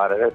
RRS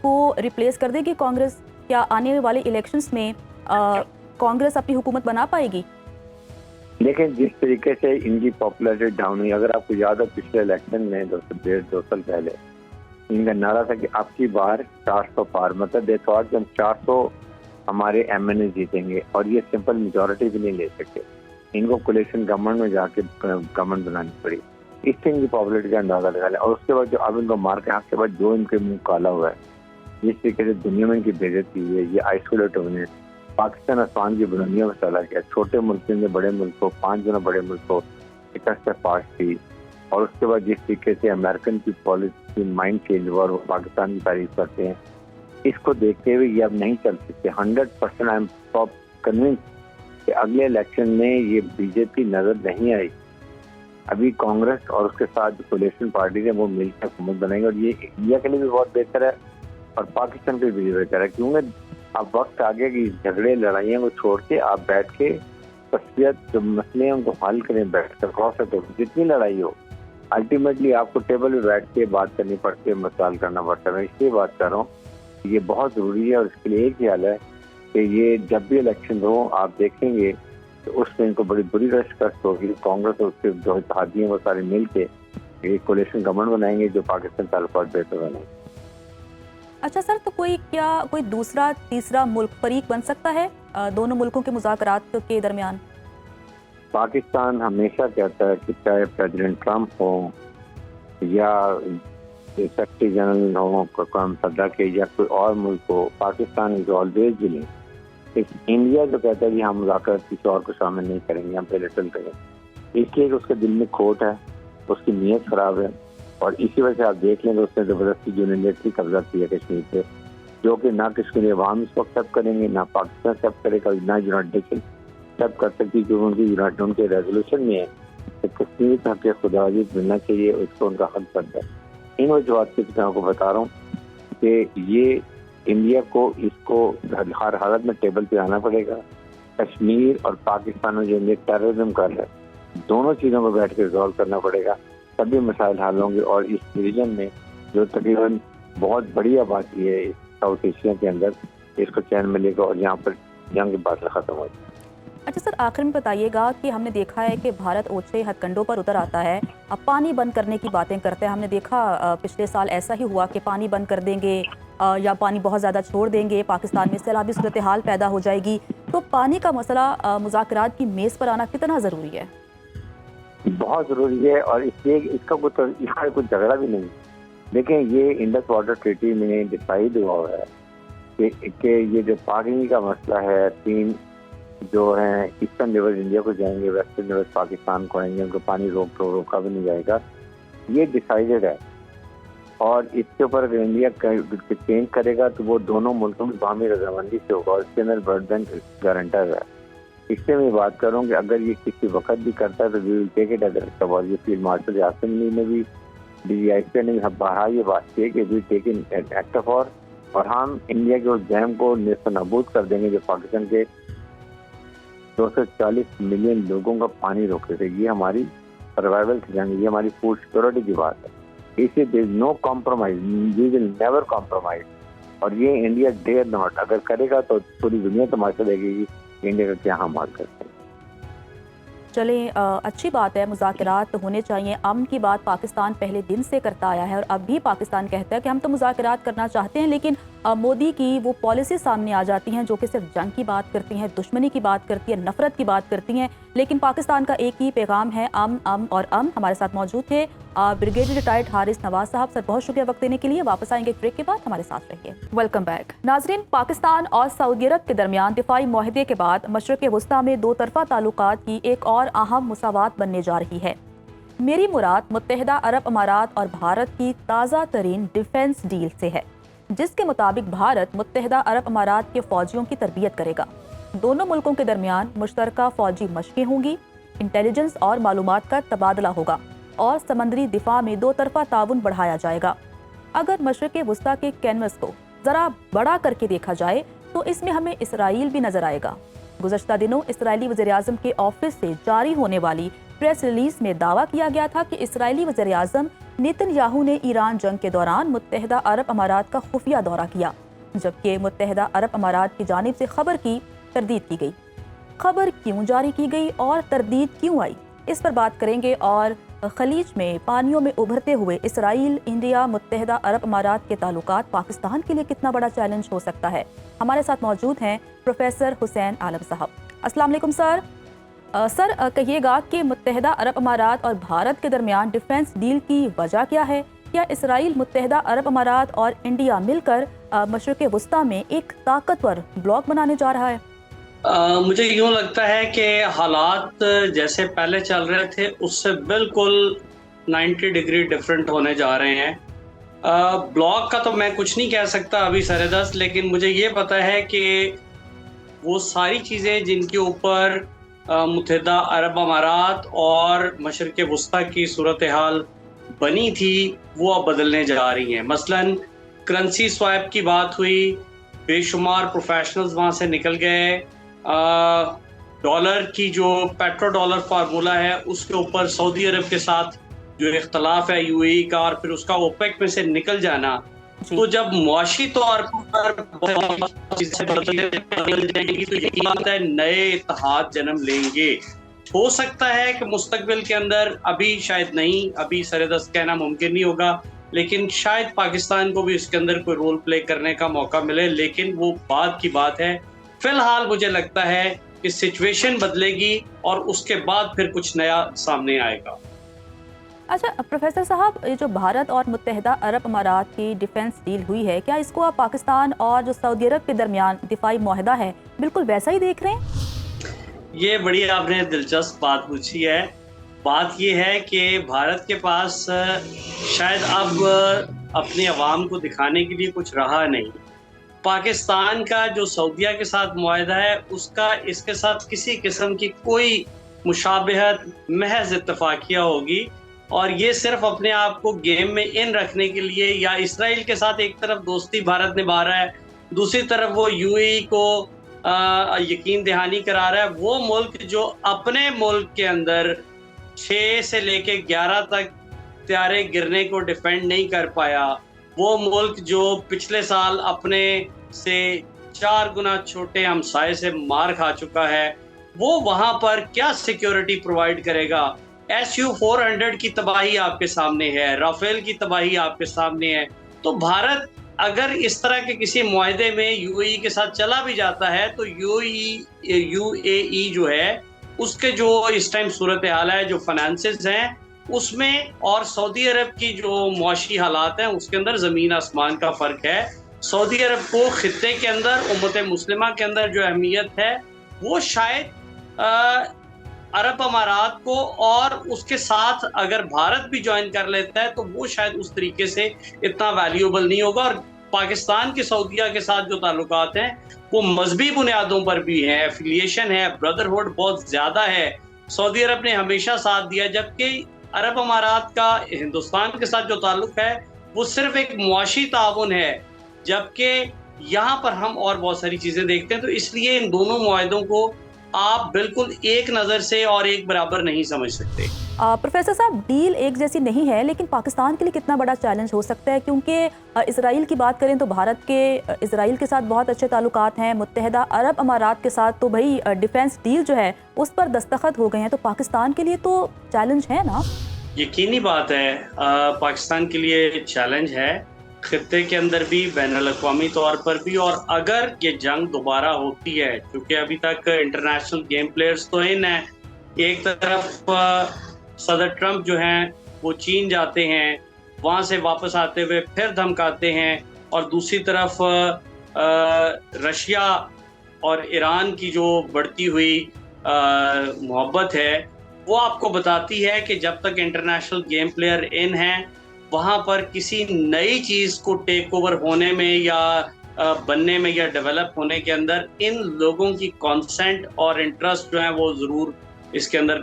کو replace کر دے گی کانگریس؟ کیا آنے والے الیکشنز میں کانگریس اپنی حکومت بنا پائے گی؟ دیکھیں جس طریقے سے ان کی پاپولیرٹی ڈاؤن ہوئی، اگر آپ کو یاد ہے پچھلے الیکشن میں 2 سال پہلے ان کا نعرہ تھا کہ اب کی بار 400 پار، مطلب دے تھاٹ کہ ہم 400 ہمارے ایم این اے جیتیں گے، اور یہ سمپل میجورٹی بھی نہیں لے سکتے، ان کو کولیشن گورنمنٹ میں جا کے گورنمنٹ بنانی پڑی، اس سے ان کی پاپولیرٹی کا اندازہ لگا لیں۔ اور اس کے بعد جو اب ان کو مار کے کے بعد جو ان کے منہ کالا ہوا ہے، جس طریقے سے دنیا میں ان کی بےعزتی ہوئی ہے، یہ آئسولیٹ ہوئے، پاکستان آسمان کی بلندیوں میں چلا گیا، چھوٹے ملک سے بڑے ملک کو 5 گنا بڑے ملک کو شکست پاس کی، اور اس کے بعد جس طریقے سے امریکن کی پالیسی مائنڈ چینج ہوا اور وہ پاکستان کی تعریف کرتے ہیں، اس کو دیکھتے ہوئے یہ اب نہیں چل سکتے۔ 100% آئی ایم کنوینس کہ اگلے الیکشن میں یہ بی جے پی نظر نہیں آئی، ابھی کانگریس اور اس کے ساتھ جو کولیشن پارٹی ہے وہ مل کر حکومت بنائیں گے، اور یہ انڈیا کے لیے بھی بہت بہتر ہے اور پاکستان کے لیے بھی بہتر ہے، کیونکہ اب وقت آ گیا کہ جھگڑے لڑائیاں کو چھوڑ کے آپ بیٹھ کے تصفیت جو مسئلے ہیں ان کو حل کریں، بیٹھ کر کراس ہو، جتنی لڑائی ہو الٹیمیٹلی آپ کو ٹیبل پہ بیٹھ کے بات کرنی پڑتی ہے، مسائل کرنا پڑتا ہے۔ میں اس لیے بات کر رہا ہوں کہ یہ بہت ضروری ہے، اور اس کے لیے ایک ہی حل ہے کہ یہ جب بھی الیکشن ہو آپ دیکھیں گے تو اس میں ان کو بڑی بری شکست ہوگی، کانگریس اور اس کے جو اتحادی ہیں وہ سارے مل کے ایک کولیشن گورنمنٹ بنائیں گے جو پاکستان تعلقات بہتر بنائیں گے۔ اچھا سر، تو کوئی دوسرا تیسرا ملک فریق بن سکتا ہے دونوں ملکوں کے مذاکرات کے درمیان؟ پاکستان ہمیشہ کہتا ہے کہ چاہے پریزیڈنٹ ٹرمپ ہو یا سیکرٹری جنرل ہو قوم متحدہ کے یا کوئی اور ملک ہو، Pakistan is always willing. India جو کہتا ہے کہ ہم مذاکرات کسی اور کو شامل نہیں کریں گے، ہم بیلیٹل کریں گے، اس لیے کہ اس کے دل میں کھوٹ ہے، اس کی نیت خراب ہے، اور اسی وجہ سے آپ دیکھ لیں کہ اس نے زبردستی یونیلیٹری قبضہ کیا کشمیر پہ، جو کہ نہ کشمیری عوام اس کو ایکسیپٹ کریں گے، نہ پاکستان ایکسیپٹ کرے گا، نہ یونائٹڈ نیشن ایکسیپٹ کر سکتی، کیونکہ ان کے ریزولوشن میں ہے کہ کشمیر کا حق خودارادیت ملنا چاہیے، اس کو ان کا حق بنتا ہے۔ ان وجوہات سے میں آپ کو بتا رہا ہوں کہ یہ انڈیا کو اس کو ہر حالت میں ٹیبل پہ آنا پڑے گا۔ کشمیر اور پاکستان میں جو ٹیررزم کر رہا ہے، دونوں چیزوں کو بیٹھ کے ریزالو کرنا پڑے گا، تبھی مسائل حل ہوں گے، اور اس ریجن میں جو تقریباً بہت بڑی آبادی ہے ساؤتھ ایشیا کے اندر، اس کو چین ملے گا اور یہاں پر جنگ بادل ختم ہو جائے۔ اچھا سر، آخر میں بتائیے گا کہ ہم نے دیکھا ہے کہ بھارت اونچے ہتھ کنڈوں پر اتر آتا ہے، اب پانی بند کرنے کی باتیں کرتے ہیں، ہم نے دیکھا پچھلے سال ایسا ہی ہوا کہ پانی بند کر دیں گے یا پانی بہت زیادہ چھوڑ دیں گے، پاکستان میں سیلابی صورتحال پیدا ہو جائے گی، تو پانی کا مسئلہ مذاکرات کی میز پر آنا کتنا ضروری ہے؟ بہت ضروری ہے، اور اس لیے اس کا کوئی جھگڑا بھی نہیں۔ دیکھیں یہ انڈس واٹر ٹریٹی میں ڈیسائیڈ ہوا ہوا ہے کہ یہ جو پانی کا مسئلہ ہے، 3 جو ہیں ایسٹرن ریور انڈیا کو جائیں گے، ویسٹرن ریور پاکستان کو آئیں گے، ان کو پانی روکا بھی نہیں جائے گا، یہ ڈیسائیڈڈ ہے، اور اس کے اوپر اگر انڈیا چینج کرے گا تو وہ دونوں ملکوں میں باہمی رضامندی سے ہوگا، اور اس کے اندر ورلڈ بینک گارنٹر ہے۔ اس سے میں بات کروں کہ اگر یہ کسی وقت بھی کرتا ہے تو وی ول ٹیک اٹ ایز اے، اور یہ فیلڈ مارشل اسمبلی نے بھی ڈی آئی پی نے بھی بارہا یہ بات کی کہ وی ٹیک ان ایکٹ آف وار، اور ہم انڈیا کے اس ڈیم کو نیست و نابود کر دیں گے جو پاکستان کے 240 ملین لوگوں کا پانی روکے تھے۔ یہ ہماری سروائیول کی جنگ، یہ ہماری فوڈ سیکورٹی کی بات ہے، اس لیے there is no compromise, we will never compromise, اور یہ انڈیا ڈیئر ناٹ، اگر کرے گا تو پوری دنیا تماشا دیکھے گی انڈیا کا کیا ہم حال کرتے ہیں۔ چلیں، اچھی بات ہے، مذاکرات ہونے چاہیے، امن کی بات پاکستان پہلے دن سے کرتا آیا ہے، اور اب بھی پاکستان کہتا ہے کہ ہم تو مذاکرات کرنا چاہتے ہیں، لیکن مودی کی وہ پالیسی سامنے آ جاتی ہیں جو کہ صرف جنگ کی بات کرتی ہیں، دشمنی کی بات کرتی ہیں، نفرت کی بات کرتی ہیں، لیکن پاکستان کا ایک ہی پیغام ہے، امن امن اور امن۔ ہمارے ساتھ موجود تھے بریگیڈیئر ریٹائرڈ حارث نواز صاحب، سر بہت شکریہ وقت دینے کے لیے، واپس آئیں گے ایک بریک کے بعد، ہمارے ساتھ رہیے۔ ویلکم بیک ناظرین، پاکستان اور سعودی عرب کے درمیان دفاعی معاہدے کے بعد مشرق وسطیٰ میں 2 طرفہ تعلقات کی ایک اور اہم مساوات بننے جا رہی ہے۔ میری مراد متحدہ عرب امارات اور بھارت کی تازہ ترین ڈیفنس ڈیل سے ہے، جس کے مطابق بھارت متحدہ عرب امارات کے فوجیوں کی تربیت کرے گا۔ دونوں ملکوں کے درمیان مشترکہ فوجی مشقیں ہوں گی، انٹیلیجنس اور معلومات کا تبادلہ ہوگا، اور سمندری دفاع میں 2 طرفہ تعاون بڑھایا جائے گا۔ اگر مشرق وسطیٰ کے کینوس کو ذرا بڑا کر کے دیکھا جائے تو اس میں ہمیں اسرائیل بھی نظر آئے گا۔ گزشتہ دنوں اسرائیلی وزیراعظم کے آفس سے جاری ہونے والی پریس ریلیز میں دعویٰ کیا گیا تھا کہ اسرائیلی وزیراعظم نیتن یاہو نے ایران جنگ کے دوران متحدہ عرب امارات کا خفیہ دورہ کیا، جبکہ متحدہ عرب امارات کی جانب سے خبر کی تردید کی گئی۔ خبر کیوں جاری کی گئی اور تردید کیوں آئی، اس پر بات کریں گے۔ اور خلیج میں پانیوں میں ابھرتے ہوئے اسرائیل انڈیا متحدہ عرب امارات کے تعلقات پاکستان کے لیے کتنا بڑا چیلنج ہو سکتا ہے؟ ہمارے ساتھ موجود ہیں پروفیسر حسین عالم صاحب۔ السلام علیکم سر۔ سر کہیے گا کہ متحدہ عرب امارات اور بھارت کے درمیان ڈیفنس ڈیل کی وجہ کیا ہے؟ کیا اسرائیل متحدہ عرب امارات اور انڈیا مل کر مشرق وسطیٰ میں ایک طاقتور بلاک بنانے جا رہا ہے؟ مجھے یوں لگتا ہے کہ حالات جیسے پہلے چل رہے تھے اس سے بالکل 90 ڈگری ڈفرینٹ ہونے جا رہے ہیں۔ بلاک کا تو میں کچھ نہیں کہہ سکتا ابھی سر دست، لیکن مجھے یہ پتا ہے کہ وہ ساری چیزیں جن کے اوپر متحدہ عرب امارات اور مشرق وسطیٰ کی صورتحال بنی تھی وہ اب بدلنے جا رہی ہیں۔ مثلاً کرنسی سوائپ کی بات ہوئی، بے شمار پروفیشنلز وہاں سے نکل گئے، ڈالر کی جو پیٹرو ڈالر فارمولا ہے اس کے اوپر سعودی عرب کے ساتھ جو اختلاف ہے یو اے ای کا اور پھر اس کا اوپیک میں سے نکل جانا، تو جب معاشی طور پر نئے اتحاد جنم لیں گے۔ ہو سکتا ہے کہ مستقبل کے اندر، ابھی شاید نہیں، ابھی سر دست کہنا ممکن نہیں ہوگا، لیکن شاید پاکستان کو بھی اس کے اندر کوئی رول پلے کرنے کا موقع ملے، لیکن وہ بعد کی بات ہے۔ فی الحال مجھے لگتا ہے کہ سچویشن بدلے گی اور اس کے بعد پھر کچھ نیا سامنے آئے گا۔ اچھا پروفیسر صاحب، یہ جو بھارت اور متحدہ عرب امارات کی ڈیفنس ڈیل ہوئی ہے، کیا اس کو آپ پاکستان اور جو سعودی عرب کے درمیان دفاعی معاہدہ ہے بالکل ویسا ہی دیکھ رہے ہیں؟ یہ بڑی آپ نے دلچسپ بات پوچھی ہے۔ بات یہ ہے کہ بھارت کے پاس شاید اب اپنے عوام کو دکھانے کے لیے کچھ رہا نہیں۔ پاکستان کا جو سعودیہ کے ساتھ معاہدہ ہے اس کا اس کے ساتھ کسی قسم کی کوئی مشابہت، محض اتفاقیہ ہوگی، اور یہ صرف اپنے آپ کو گیم میں ان رکھنے کے لیے، یا اسرائیل کے ساتھ ایک طرف دوستی بھارت نبھا رہا ہے، دوسری طرف وہ یو اے ای کو یقین دہانی کرا رہا ہے۔ وہ ملک جو اپنے ملک کے اندر 6 سے لے کے 11 تک طیارے گرنے کو ڈیفینڈ نہیں کر پایا، وہ ملک جو پچھلے سال اپنے سے 4 گنا چھوٹے ہمسائے سے مار کھا چکا ہے، وہ وہاں پر کیا سیکیورٹی پرووائڈ کرے گا؟ SU-400 کی تباہی آپ کے سامنے ہے، رافیل کی تباہی آپ کے سامنے ہے۔ تو بھارت اگر اس طرح کے کسی معاہدے میں یو اے ای کے ساتھ چلا بھی جاتا ہے تو یو اے ای جو ہے اس کے جو اس ٹائم صورتحال ہے، جو فائنانسز ہیں اس میں، اور سعودی عرب کی جو معاشی حالات ہیں اس کے اندر زمین آسمان کا فرق ہے۔ سعودی عرب کو خطے کے اندر، امت مسلمہ کے اندر جو اہمیت ہے وہ شاید عرب امارات کو، اور اس کے ساتھ اگر بھارت بھی جوائن کر لیتا ہے تو وہ شاید اس طریقے سے اتنا ویلیوبل نہیں ہوگا۔ اور پاکستان کے سعودیہ کے ساتھ جو تعلقات ہیں وہ مذہبی بنیادوں پر بھی ہیں، ایفیلیشن ہے، بردرہڈ بہت زیادہ ہے۔ سعودی عرب نے ہمیشہ ساتھ دیا، جبکہ عرب امارات کا ہندوستان کے ساتھ جو تعلق ہے وہ صرف ایک معاشی تعاون ہے، جبکہ یہاں پر ہم اور بہت ساری چیزیں دیکھتے ہیں۔ تو اس لیے ان دونوں معاہدوں کو آپ بالکل ایک نظر سے اور ایک برابر نہیں سمجھ سکتے۔ پروفیسر صاحب، ڈیل ایک جیسی نہیں ہے، لیکن پاکستان کے لیے کتنا بڑا چیلنج ہو سکتا ہے؟ کیونکہ اسرائیل کی بات کریں تو بھارت کے اسرائیل کے ساتھ بہت اچھے تعلقات ہیں، متحدہ عرب امارات کے ساتھ تو بھائی ڈیفنس ڈیل جو ہے اس پر دستخط ہو گئے ہیں، تو پاکستان کے لیے تو چیلنج ہے نا؟ یقینی بات ہے، پاکستان کے لیے چیلنج ہے، خطے کے اندر بھی، بین الاقوامی طور پر بھی۔ اور اگر یہ جنگ دوبارہ ہوتی ہے، کیونکہ ابھی تک انٹرنیشنل گیم پلیئرز تو ان ہیں، ایک طرف صدر ٹرمپ جو ہیں وہ چین جاتے ہیں، وہاں سے واپس آتے ہوئے پھر دھمکاتے ہیں، اور دوسری طرف رشیا اور ایران کی جو بڑھتی ہوئی محبت ہے وہ آپ کو بتاتی ہے کہ جب تک انٹرنیشنل گیم پلیئر ان ہیں، وہاں پر کسی نئی چیز کو ٹیک اوور ہونے میں یا بننے میں یا ڈیولپ ہونے کے اندر ان لوگوں کی کانسنٹ اور انٹرسٹ جو ہیں وہ ضرور اس کے اندر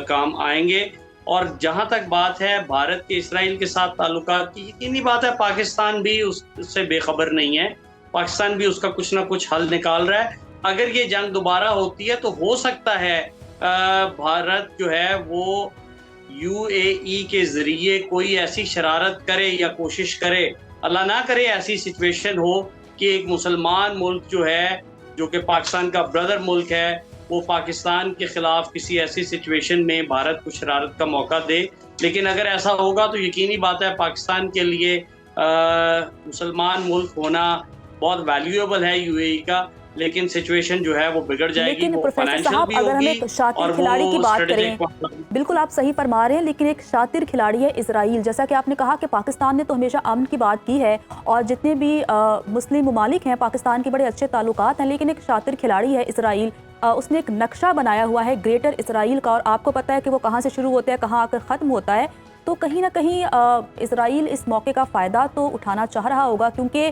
کام آئیں گے۔ اور جہاں تک بات ہے بھارت کے اسرائیل کے ساتھ تعلقات کی، یقینی بات ہے پاکستان بھی اس سے بے خبر نہیں ہے، پاکستان بھی اس کا کچھ نہ کچھ حل نکال رہا ہے۔ اگر یہ جنگ دوبارہ ہوتی ہے تو ہو سکتا ہے بھارت جو ہے وہ UAE کے ذریعے کوئی ایسی شرارت کرے یا کوشش کرے، اللہ نہ کرے ایسی سچویشن ہو کہ ایک مسلمان ملک جو ہے، جو کہ پاکستان کا برادر ملک ہے، وہ پاکستان کے خلاف کسی ایسی سچویشن میں بھارت کو شرارت کا موقع دے. لیکن اگر ایسا ہوگا تو یقینی بات ہے پاکستان کے لیے مسلمان ملک ہونا بہت ویلیویبل ہے UAE کا، لیکن سچویشن جو ہے وہ بگڑ جائے گی. لیکن وہ پروفیسر فائنینشیل صاحب بھی اگر ہم ہوگی ایک اور شاطر کھلاڑی کی وہ بات کریں، اسٹریٹجک. بالکل آپ صحیح فرما رہے ہیں، لیکن ایک شاطر کھلاڑی ہے اسرائیل. جیسا کہ آپ نے کہا کہ پاکستان نے تو ہمیشہ امن کی بات کی ہے اور جتنے بھی مسلم ممالک ہیں پاکستان کے بڑے اچھے تعلقات ہیں، لیکن ایک شاطر کھلاڑی ہے اسرائیل. اس نے ایک نقشہ بنایا ہوا ہے گریٹر اسرائیل کا، اور آپ کو پتہ ہے کہ وہ کہاں سے شروع ہوتا ہے کہاں آ کر ختم ہوتا ہے. تو کہیں نہ کہیں اسرائیل اس موقع کا فائدہ تو اٹھانا چاہ رہا ہوگا، کیونکہ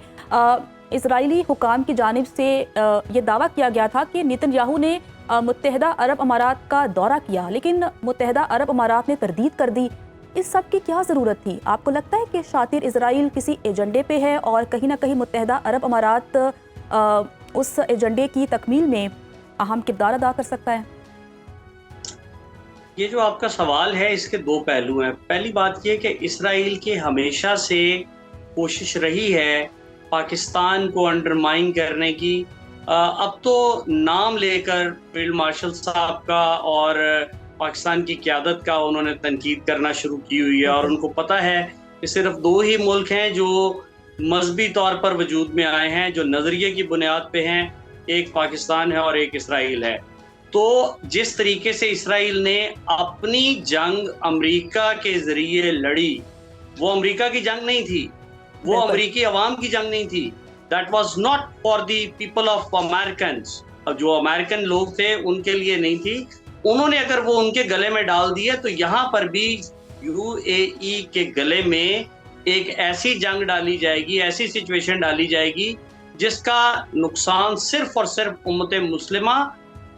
اسرائیلی حکام کی جانب سے یہ دعویٰ کیا گیا تھا کہ نیتن یاہو نے متحدہ عرب امارات کا دورہ کیا، لیکن متحدہ عرب امارات نے تردید کر دی. اس سب کی کیا ضرورت تھی؟ آپ کو لگتا ہے کہ شاطر اسرائیل کسی ایجنڈے پہ ہے اور کہیں نہ کہیں متحدہ عرب امارات اس ایجنڈے کی تکمیل میں اہم کردار ادا کر سکتا ہے؟ یہ جو آپ کا سوال ہے اس کے دو پہلو ہیں. پہلی بات یہ کہ اسرائیل کی ہمیشہ سے کوشش رہی ہے پاکستان کو انڈرمائن کرنے کی. اب تو نام لے کر فیلڈ مارشل صاحب کا اور پاکستان کی قیادت کا انہوں نے تنقید کرنا شروع کی ہوئی ہے، اور ان کو پتہ ہے کہ صرف دو ہی ملک ہیں جو مذہبی طور پر وجود میں آئے ہیں، جو نظریے کی بنیاد پہ ہیں. ایک پاکستان ہے اور ایک اسرائیل ہے. تو جس طریقے سے اسرائیل نے اپنی جنگ امریکہ کے ذریعے لڑی، وہ امریکہ کی جنگ نہیں تھی، وہ امریکی عوام کی جنگ نہیں تھی. That was not for the people of Americans. جو امریکن لوگ تھے ان کے لیے نہیں تھی. انہوں نے اگر وہ ان کے گلے میں ڈال دیے تو یہاں پر بھی UAE کے گلے میں ایک ایسی جنگ ڈالی جائے گی، ایسی سچویشن ڈالی جائے گی جس کا نقصان صرف اور صرف امت مسلمہ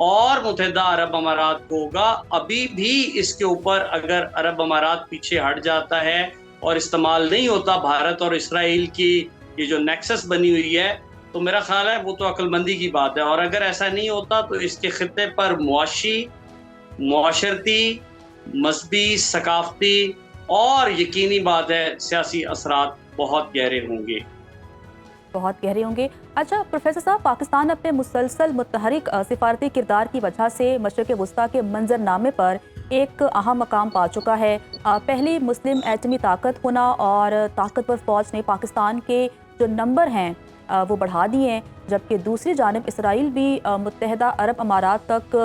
اور متحدہ عرب امارات کو ہوگا. ابھی بھی اس کے اوپر اگر عرب امارات پیچھے ہٹ جاتا ہے اور استعمال نہیں ہوتا بھارت اور اسرائیل کی یہ جو نیکسس بنی ہوئی ہے، تو میرا خیال ہے وہ تو عقل مندی کی بات ہے. اور اگر ایسا نہیں ہوتا تو اس کے خطے پر معاشی، معاشرتی، مذہبی، ثقافتی اور یقینی بات ہے سیاسی اثرات بہت گہرے ہوں گے. بہت گہرے ہوں گے. اچھا پروفیسر صاحب، پاکستان اپنے مسلسل متحرک سفارتی کردار کی وجہ سے مشرق وسطیٰ کے منظر نامے پر ایک اہم مقام پا چکا ہے. پہلی مسلم ایٹمی طاقت ہونا اور طاقتور فوج نے پاکستان کے جو نمبر ہیں وہ بڑھا دیے ہیں، جبکہ دوسری جانب اسرائیل بھی متحدہ عرب امارات تک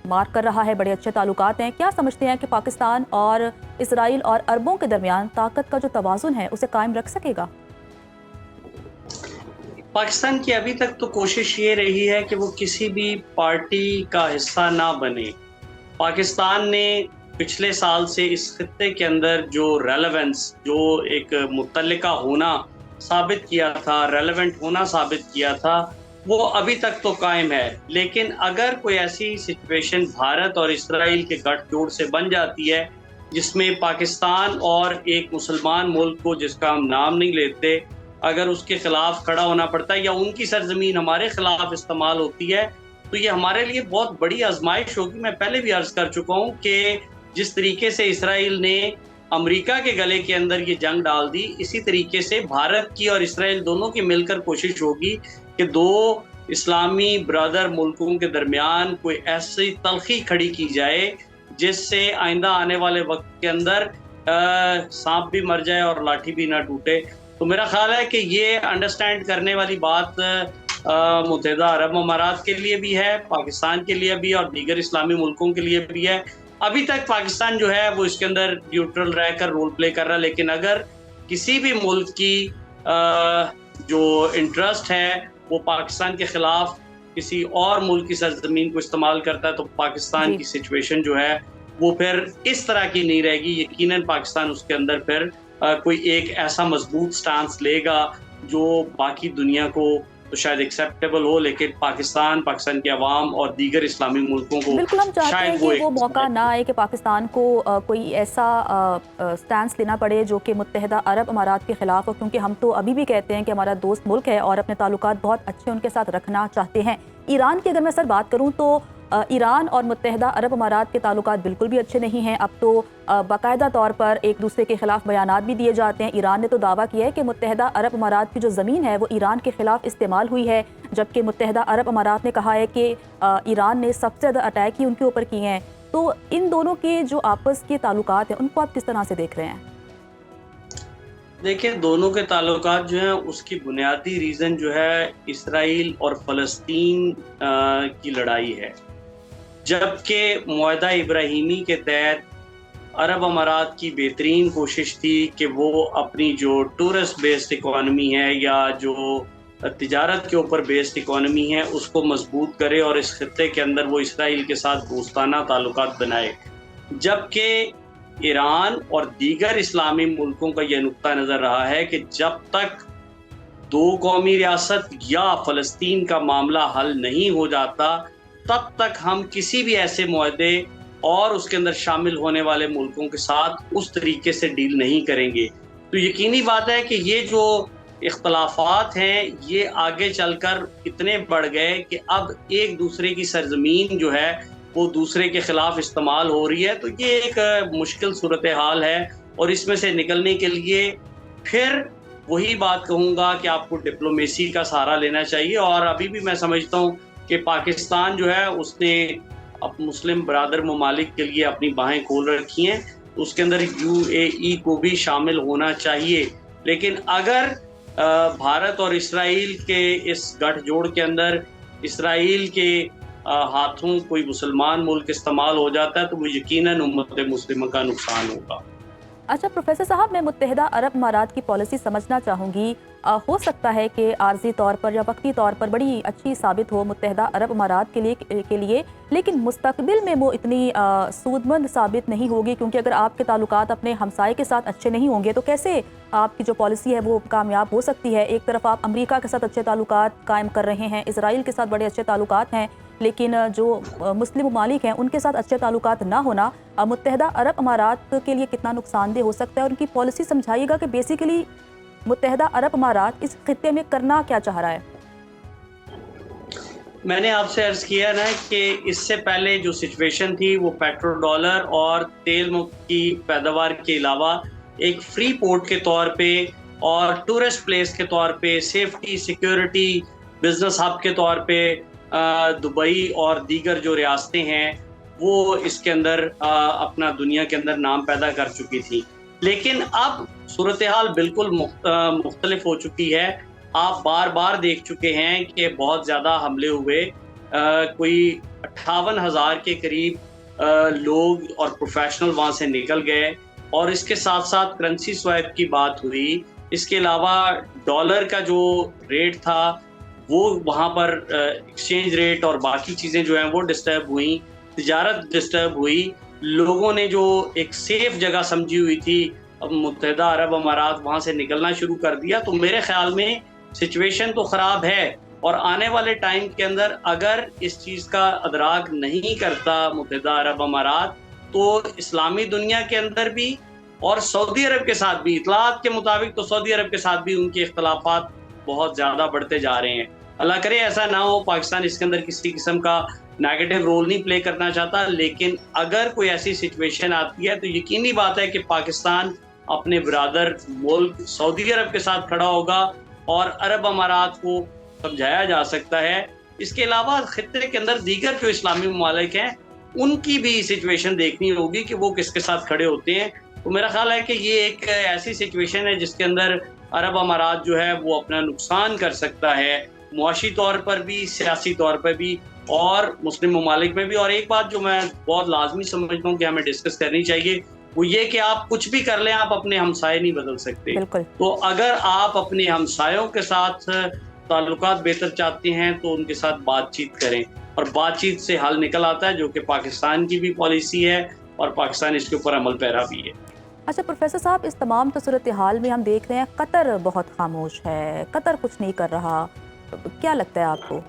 مارک کر رہا ہے، بڑے اچھے تعلقات ہیں. کیا سمجھتے ہیں کہ پاکستان اور اسرائیل اور عربوں کے درمیان طاقت کا جو توازن ہے اسے قائم رکھ سکے گا؟ پاکستان کی ابھی تک تو کوشش یہ رہی ہے کہ وہ کسی بھی پارٹی کا حصہ نہ بنے. پاکستان نے پچھلے سال سے اس خطے کے اندر جو ریلیونس، جو ایک متعلقہ ہونا ثابت کیا تھا، ریلیونٹ ہونا ثابت کیا تھا، وہ ابھی تک تو قائم ہے. لیکن اگر کوئی ایسی سچویشن بھارت اور اسرائیل کے گٹھ جوڑ سے بن جاتی ہے جس میں پاکستان اور ایک مسلمان ملک کو جس کا ہم نام نہیں لیتے، اگر اس کے خلاف کھڑا ہونا پڑتا ہے یا ان کی سرزمین ہمارے خلاف استعمال ہوتی ہے، تو یہ ہمارے لیے بہت بڑی آزمائش ہوگی. میں پہلے بھی عرض کر چکا ہوں کہ جس طریقے سے اسرائیل نے امریکہ کے گلے کے اندر یہ جنگ ڈال دی، اسی طریقے سے بھارت کی اور اسرائیل دونوں کی مل کر کوشش ہوگی کہ دو اسلامی برادر ملکوں کے درمیان کوئی ایسی تلخی کھڑی کی جائے جس سے آئندہ آنے والے وقت کے اندر سانپ بھی مر جائے اور لاٹھی بھی نہ ٹوٹے. تو میرا خیال ہے کہ یہ انڈرسٹینڈ کرنے والی بات متحدہ عرب امارات کے لیے بھی ہے، پاکستان کے لیے بھی اور دیگر اسلامی ملکوں کے لیے بھی ہے. ابھی تک پاکستان جو ہے وہ اس کے اندر نیوٹرل رہ کر رول پلے کر رہا ہے، لیکن اگر کسی بھی ملک کی جو انٹرسٹ ہے وہ پاکستان کے خلاف کسی اور ملک کی سرزمین کو استعمال کرتا ہے تو پاکستان کی سچویشن جو ہے وہ پھر اس طرح کی نہیں رہے گی. یقیناً پاکستان اس کے اندر پھر کوئی ایک ایسا مضبوط سٹانس لے گا جو باقی دنیا کو تو شاید ایکسیپٹیبل ہو، لیکن پاکستان کے عوام اور دیگر اسلامی ملکوں کو بالکل ہم چاہتے ہیں کہ وہ موقع نہ آئے کہ پاکستان کو کوئی ایسا سٹانس لینا پڑے جو کہ متحدہ عرب امارات کے خلاف ہو، کیونکہ ہم تو ابھی بھی کہتے ہیں کہ ہمارا دوست ملک ہے اور اپنے تعلقات بہت اچھے ان کے ساتھ رکھنا چاہتے ہیں. ایران کی اگر میں سر بات کروں تو ایران اور متحدہ عرب امارات کے تعلقات بالکل بھی اچھے نہیں ہیں. اب تو باقاعدہ طور پر ایک دوسرے کے خلاف بیانات بھی دیے جاتے ہیں. ایران نے تو دعویٰ کیا ہے کہ متحدہ عرب امارات کی جو زمین ہے وہ ایران کے خلاف استعمال ہوئی ہے، جبکہ متحدہ عرب امارات نے کہا ہے کہ ایران نے سب سے زیادہ اٹیک ہی ان کے اوپر کیے ہیں. تو ان دونوں کے جو آپس کے تعلقات ہیں ان کو آپ کس طرح سے دیکھ رہے ہیں؟ دیکھیں، دونوں کے تعلقات جو ہیں اس کی بنیادی ریزن جو ہے اسرائیل اور فلسطین کی لڑائی ہے. جبکہ معاہدہ ابراہیمی کے تحت عرب امارات کی بہترین کوشش تھی کہ وہ اپنی جو ٹورسٹ بیسڈ اکانومی ہے یا جو تجارت کے اوپر بیسڈ اکانومی ہے اس کو مضبوط کرے اور اس خطے کے اندر وہ اسرائیل کے ساتھ دوستانہ تعلقات بنائے. جبکہ ایران اور دیگر اسلامی ملکوں کا یہ نقطہ نظر رہا ہے کہ جب تک دو قومی ریاست یا فلسطین کا معاملہ حل نہیں ہو جاتا تب تک ہم کسی بھی ایسے معاہدے اور اس کے اندر شامل ہونے والے ملکوں کے ساتھ اس طریقے سے ڈیل نہیں کریں گے. تو یقینی بات ہے کہ یہ جو اختلافات ہیں یہ آگے چل کر اتنے بڑھ گئے کہ اب ایک دوسرے کی سرزمین جو ہے وہ دوسرے کے خلاف استعمال ہو رہی ہے. تو یہ ایک مشکل صورتحال ہے اور اس میں سے نکلنے کے لیے پھر وہی بات کہوں گا کہ آپ کو ڈپلومیسی کا سہارا لینا چاہیے. اور ابھی بھی میں سمجھتا ہوں کہ پاکستان جو ہے اس نے مسلم برادر ممالک کے لیے اپنی باہیں کھول رکھی ہیں. اس کے اندر UAE کو بھی شامل ہونا چاہیے. لیکن اگر بھارت اور اسرائیل کے اس گٹھ جوڑ کے اندر اسرائیل کے ہاتھوں کوئی مسلمان ملک استعمال ہو جاتا ہے تو وہ یقیناً امت مسلمہ کا نقصان ہوگا. اچھا پروفیسر صاحب، میں متحدہ عرب امارات کی پالیسی سمجھنا چاہوں گی. ہو سکتا ہے کہ عارضی طور پر یا وقتی طور پر بڑی اچھی ثابت ہو متحدہ عرب امارات کے لیے، لیکن مستقبل میں وہ اتنی سود مند ثابت نہیں ہوگی، کیونکہ اگر آپ کے تعلقات اپنے ہمسائے کے ساتھ اچھے نہیں ہوں گے تو کیسے آپ کی جو پالیسی ہے وہ کامیاب ہو سکتی ہے؟ ایک طرف آپ امریکہ کے ساتھ اچھے تعلقات قائم کر رہے ہیں، اسرائیل کے ساتھ بڑے اچھے تعلقات ہیں، لیکن جو مسلم ممالک ہیں ان کے ساتھ اچھے تعلقات نہ ہونا متحدہ عرب امارات کے لیے کتنا نقصان دہ ہو سکتا ہے؟ اور ان کی پالیسی سمجھائیے گا کہ بیسیکلی متحدہ عرب امارات اس خطے میں کرنا کیا چاہ رہا ہے؟ میں نے آپ سے عرض کیا نا کہ اس سے پہلے جو سچویشن تھی وہ پیٹرو ڈالر اور تیل کی پیداوار کے علاوہ ایک فری پورٹ کے طور پہ اور ٹورسٹ پلیس کے طور پہ، سیفٹی، سیکیورٹی، بزنس ہب کے طور پہ دبئی اور دیگر جو ریاستیں ہیں وہ اس کے اندر اپنا دنیا کے اندر نام پیدا کر چکی تھی. لیکن اب صورتحال بالکل مختلف ہو چکی ہے. آپ بار بار دیکھ چکے ہیں کہ بہت زیادہ حملے ہوئے، کوئی 58,000 کے قریب لوگ اور پروفیشنل وہاں سے نکل گئے، اور اس کے ساتھ ساتھ کرنسی سوائپ کی بات ہوئی. اس کے علاوہ ڈالر کا جو ریٹ تھا وہ وہاں پر ایکسچینج ریٹ اور باقی چیزیں جو ہیں وہ ڈسٹرب ہوئیں، تجارت ڈسٹرب ہوئی. لوگوں نے جو ایک سیف جگہ سمجھی ہوئی تھی متحدہ عرب امارات، وہاں سے نکلنا شروع کر دیا. تو میرے خیال میں سچویشن تو خراب ہے، اور آنے والے ٹائم کے اندر اگر اس چیز کا ادراک نہیں کرتا متحدہ عرب امارات تو اسلامی دنیا کے اندر بھی اور سعودی عرب کے ساتھ بھی، اطلاعات کے مطابق تو سعودی عرب کے ساتھ بھی ان کے اختلافات بہت زیادہ بڑھتے جا رہے ہیں. اللہ کرے ایسا نہ ہو، پاکستان اس کے اندر کسی قسم کا نیگیٹو رول نہیں پلے کرنا چاہتا، لیکن اگر کوئی ایسی سچویشن آتی ہے تو یقینی بات ہے کہ پاکستان اپنے برادر ملک سعودی عرب کے ساتھ کھڑا ہوگا اور عرب امارات کو سمجھایا جا سکتا ہے. اس کے علاوہ خطے کے اندر دیگر جو اسلامی ممالک ہیں ان کی بھی سچویشن دیکھنی ہوگی کہ وہ کس کے ساتھ کھڑے ہوتے ہیں. تو میرا خیال ہے کہ یہ ایک ایسی سچویشن ہے جس کے اندر عرب امارات جو ہے وہ اپنا نقصان کر سکتا ہے، معاشی طور پر بھی، سیاسی طور پر بھی اور مسلم ممالک میں بھی. اور ایک بات جو میں بہت لازمی سمجھتا ہوں کہ ہمیں ڈسکس کرنی چاہیے وہ یہ کہ آپ کچھ بھی کر لیں، آپ اپنے ہمسائے نہیں بدل سکتے. تو اگر آپ اپنے ہمسایوں کے ساتھ تعلقات بہتر چاہتے ہیں تو ان کے ساتھ بات چیت کریں، اور بات چیت سے حل نکل آتا ہے، جو کہ پاکستان کی بھی پالیسی ہے اور پاکستان اس کے اوپر عمل پیرا بھی ہے. اچھا پروفیسر صاحب، اس تمام صورتحال میں ہم دیکھ رہے ہیں قطر بہت خاموش ہے، قطر کچھ نہیں کر رہا، کیا لگتا ہے آپ کو؟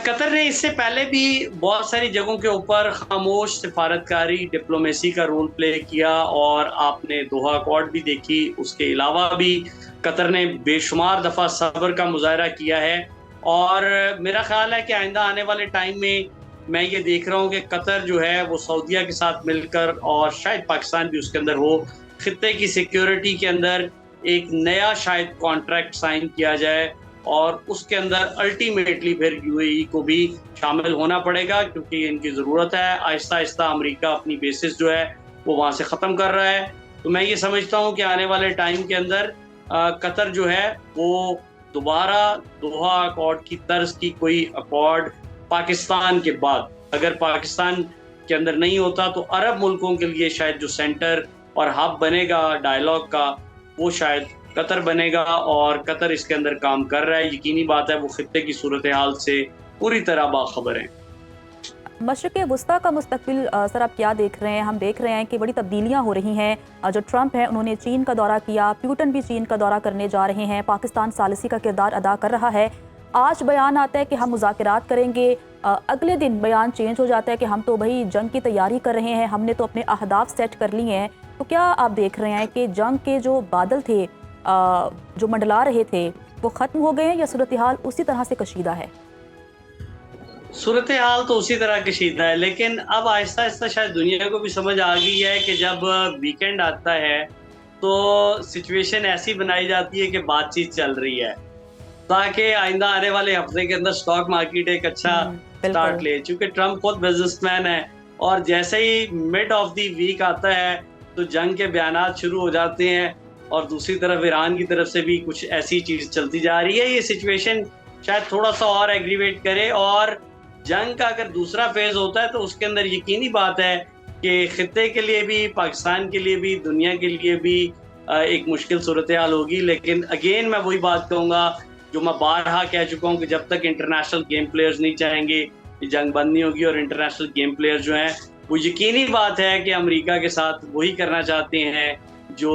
قطر نے اس سے پہلے بھی بہت ساری جگہوں کے اوپر خاموش سفارتکاری، ڈپلومیسی کا رول پلے کیا، اور آپ نے دوحہ ایکارڈ بھی دیکھی. اس کے علاوہ بھی قطر نے بے شمار دفعہ صبر کا مظاہرہ کیا ہے. اور میرا خیال ہے کہ آئندہ آنے والے ٹائم میں یہ دیکھ رہا ہوں کہ قطر جو ہے وہ سعودیہ کے ساتھ مل کر، اور شاید پاکستان بھی اس کے اندر ہو، خطے کی سیکیورٹی کے اندر ایک نیا شاید کانٹریکٹ سائن کیا جائے، اور اس کے اندر الٹیمیٹلی پھر یو اے ای کو بھی شامل ہونا پڑے گا، کیونکہ ان کی ضرورت ہے۔ آہستہ آہستہ امریکہ اپنی بیسز جو ہے وہ وہاں سے ختم کر رہا ہے۔ تو میں یہ سمجھتا ہوں کہ آنے والے ٹائم کے اندر قطر جو ہے وہ دوبارہ دوحہ اکارڈ کی طرز کی کوئی اکارڈ پاکستان کے بعد، اگر پاکستان کے اندر نہیں ہوتا تو عرب ملکوں کے لیے شاید جو سینٹر اور ہب بنے گا ڈائیلاگ کا، وہ شاید قطر بنے گا، اور قطر اس کے اندر کام کر رہا ہے۔ یقینی بات ہے وہ خطے کی صورتحال سے پوری طرح باخبر ہیں۔ مشرق وسطیٰ کا مستقبل سر آپ کیا دیکھ رہے ہیں؟ ہم دیکھ رہے ہیں کہ بڑی تبدیلیاں ہو رہی ہیں۔ جو ٹرمپ ہیں انہوں نے چین کا دورہ کیا، پیوٹن بھی چین کا دورہ کرنے جا رہے ہیں، پاکستان ثالثی کا کردار ادا کر رہا ہے۔ آج بیان آتا ہے کہ ہم مذاکرات کریں گے، اگلے دن بیان چینج ہو جاتا ہے کہ ہم تو بھائی جنگ کی تیاری کر رہے ہیں، ہم نے تو اپنے اہداف سیٹ کر لیے ہیں۔ تو کیا آپ دیکھ رہے ہیں کہ جنگ کے جو بادل تھے جو منڈلا رہے تھے وہ ختم ہو گئے ہیں، یا صورتحال اسی طرح سے کشیدہ ہے؟ صورتحال تو اسی طرح کشیدہ ہے، لیکن اب آہستہ آہستہ شاید دنیا کو بھی سمجھ آ گئی ہے کہ جب ویکینڈ آتا ہے تو سچویشن ایسی بنائی جاتی ہے کہ بات چیت چل رہی ہے، تاکہ آئندہ آنے والے ہفتے کے اندر سٹاک مارکیٹ ایک اچھا سٹارٹ لے۔ چونکہ ٹرمپ خود بزنس مین ہے، اور جیسے ہی مڈ آف دی ویک آتا ہے تو جنگ کے بیانات شروع ہو جاتے ہیں، اور دوسری طرف ایران کی طرف سے بھی کچھ ایسی چیز چلتی جا رہی ہے۔ یہ سچویشن شاید تھوڑا سا اور ایگریویٹ کرے، اور جنگ کا اگر دوسرا فیز ہوتا ہے تو اس کے اندر یقینی بات ہے کہ خطے کے لیے بھی، پاکستان کے لیے بھی، دنیا کے لیے بھی ایک مشکل صورتحال ہوگی۔ لیکن اگین میں وہی بات کہوں گا جو میں بارہا کہہ چکا ہوں کہ جب تک انٹرنیشنل گیم پلیئرز نہیں چاہیں گے یہ جنگ بند نہیں ہوگی، اور انٹرنیشنل گیم پلیئر جو ہیں وہ یقینی بات ہے کہ امریکہ کے ساتھ وہی کرنا چاہتے ہیں جو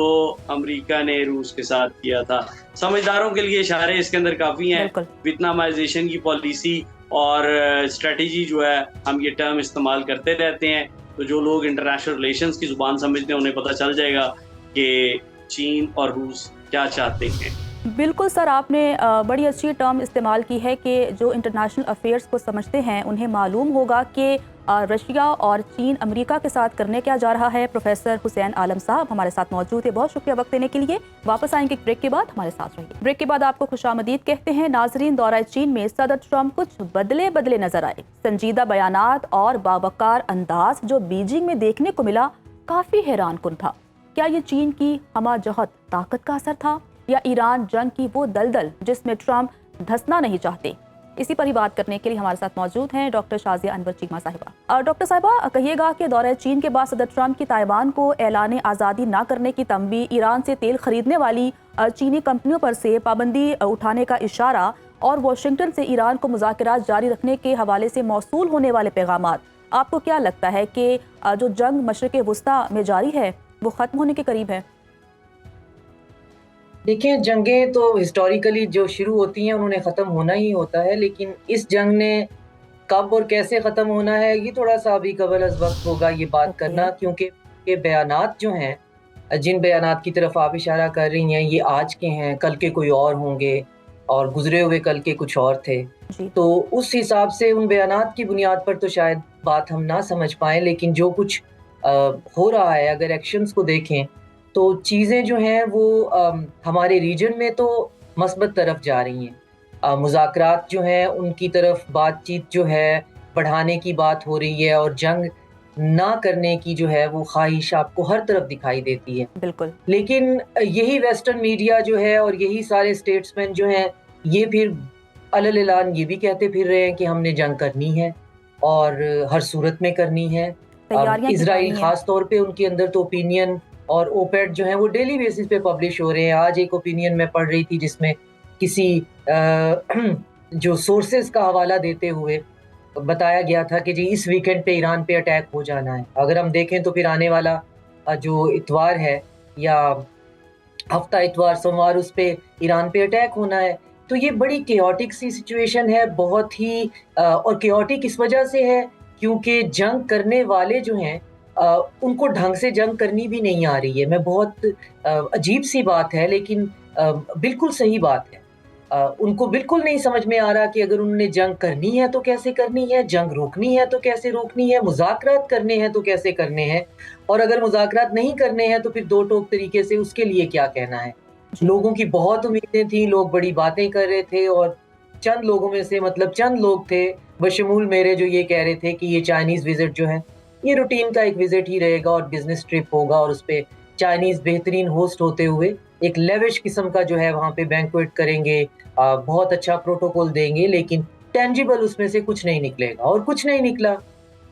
امریکہ نے روس کے ساتھ کیا تھا۔ سمجھداروں کے لیے اشارے اس کے اندر کافی ہیں۔ ویتنامائزیشن کی پالیسی اور اسٹریٹجی جو ہے، ہم یہ ٹرم استعمال کرتے رہتے ہیں، تو جو لوگ انٹرنیشنل ریلیشنز کی زبان سمجھتے ہیں انہیں پتہ چل جائے گا کہ چین اور روس کیا چاہتے ہیں۔ بالکل سر، آپ نے بڑی اچھی ٹرم استعمال کی ہے کہ جو انٹرنیشنل افیئرس کو سمجھتے ہیں انہیں معلوم ہوگا کہ رشیا اور چین امریکہ کے ساتھ کرنے کیا جا رہا ہے۔ پروفیسر حسین عالم صاحب ہمارے ساتھ موجود ہیں، بہت شکریہ وقت دینے کے لیے۔ واپس آئیں گے ایک بریک کے بعد، ہمارے ساتھ رہیے۔ بریک کے بعد آپ کو خوش آمدید کہتے ہیں۔ ناظرین، دورہ چین میں صدر ٹرمپ کچھ بدلے نظر آئے۔ سنجیدہ بیانات اور باوقار انداز جو بیجنگ میں دیکھنے کو ملا کافی حیران کن تھا۔ کیا یہ چین کی ہمہ جہت طاقت کا اثر تھا، یا ایران جنگ کی وہ دلدل جس میں ٹرمپ دھسنا نہیں چاہتے؟ اسی پر ہی بات کرنے کے لیے ہمارے ساتھ موجود ہیں ڈاکٹر شازیہ انور چیمہ صاحبہ۔ ڈاکٹر صاحبہ، کہیے گا کہ دورہ چین کے بعد صدر ٹرمپ کی تائیوان کو اعلان آزادی نہ کرنے کی تنبیہ، ایران سے تیل خریدنے والی چینی کمپنیوں پر سے پابندی اٹھانے کا اشارہ، اور واشنگٹن سے ایران کو مذاکرات جاری رکھنے کے حوالے سے موصول ہونے والے پیغامات، آپ کو کیا لگتا ہے کہ جو جنگ مشرق وسطیٰ میں جاری ہے وہ ختم ہونے کے قریب ہے؟ دیکھیں، جنگیں تو ہسٹوریکلی جو شروع ہوتی ہیں انہوں نے ختم ہونا ہی ہوتا ہے، لیکن اس جنگ نے کب اور کیسے ختم ہونا ہے یہ تھوڑا سا ابھی قبل از وقت ہوگا یہ بات کرنا، کیونکہ یہ بیانات جو ہیں، جن بیانات کی طرف آپ اشارہ کر رہی ہیں، یہ آج کے ہیں، کل کے کوئی اور ہوں گے، اور گزرے ہوئے کل کے کچھ اور تھے۔ تو اس حساب سے ان بیانات کی بنیاد پر تو شاید بات ہم نہ سمجھ پائیں، لیکن جو کچھ ہو رہا ہے، اگر ایکشنز کو دیکھیں تو چیزیں جو ہیں وہ ہمارے ریجن میں تو مثبت طرف جا رہی ہیں۔ مذاکرات جو ہیں ان کی طرف بات چیت جو ہے بڑھانے کی بات ہو رہی ہے، اور جنگ نہ کرنے کی جو ہے وہ خواہش آپ کو ہر طرف دکھائی دیتی ہے۔ بالکل۔ لیکن یہی ویسٹرن میڈیا جو ہے اور یہی سارے اسٹیٹس مین جو ہیں، یہ پھر علل اعلان یہ بھی کہتے پھر رہے ہیں کہ ہم نے جنگ کرنی ہے اور ہر صورت میں کرنی ہے۔ اسرائیل خاص طور پہ ان کے اندر تو اوپینین اور اوپیڈ جو ہیں وہ ڈیلی بیسس پہ پبلش ہو رہے ہیں۔ آج ایک اوپینین میں پڑھ رہی تھی جس میں کسی جو سورسز کا حوالہ دیتے ہوئے بتایا گیا تھا کہ جی اس ویکینڈ پہ ایران پہ اٹیک ہو جانا ہے۔ اگر ہم دیکھیں تو پھر آنے والا جو اتوار ہے یا ہفتہ اتوار سوموار، اس پہ ایران پہ اٹیک ہونا ہے۔ تو یہ بڑی کیوٹک سی سچویشن ہے، بہت ہی، اور کیوٹک اس وجہ سے ہے کیونکہ جنگ کرنے والے جو ہیں ان کو ڈھنگ سے جنگ کرنی بھی نہیں آ رہی ہے۔ میں بہت عجیب سی بات ہے لیکن بالکل صحیح بات ہے ان کو بالکل نہیں سمجھ میں آ رہا کہ اگر انہوں نے جنگ کرنی ہے تو کیسے کرنی ہے، جنگ روکنی ہے تو کیسے روکنی ہے، مذاکرات کرنے ہیں تو کیسے کرنے ہیں، اور اگر مذاکرات نہیں کرنے ہیں تو پھر دو ٹوک طریقے سے اس کے لیے کیا کہنا ہے۔ لوگوں کی بہت امیدیں تھیں، لوگ بڑی باتیں کر رہے تھے، اور چند لوگوں میں سے چند لوگ تھے بشمول میرے جو یہ کہہ رہے تھے کہ یہ چائنیز وزٹ جو ہے یہ روٹین کا ایک وزٹ ہی رہے گا اور بزنس ٹرپ ہوگا، اور اس پہ چائنیز بہترین ہوسٹ ہوتے ہوئے ایک لیوش قسم کا جو ہے وہاں پہ بینکویٹ کریں گے، بہت اچھا پروٹوکول دیں گے، لیکن ٹینجیبل اس میں سے کچھ نہیں نکلے گا، اور کچھ نہیں نکلا۔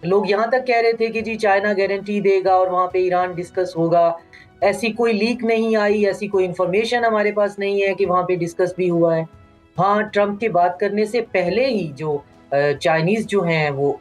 لوگ یہاں تک کہہ رہے تھے کہ جی چائنا گارنٹی دے گا اور وہاں پہ ایران ڈسکس ہوگا، ایسی کوئی لیک نہیں آئی، ایسی کوئی انفارمیشن ہمارے پاس نہیں ہے کہ وہاں پہ ڈسکس بھی ہوا ہے۔ ہاں، ٹرمپ کے بات کرنے سے پہلے ہی جو چائنیز جو ہیں وہ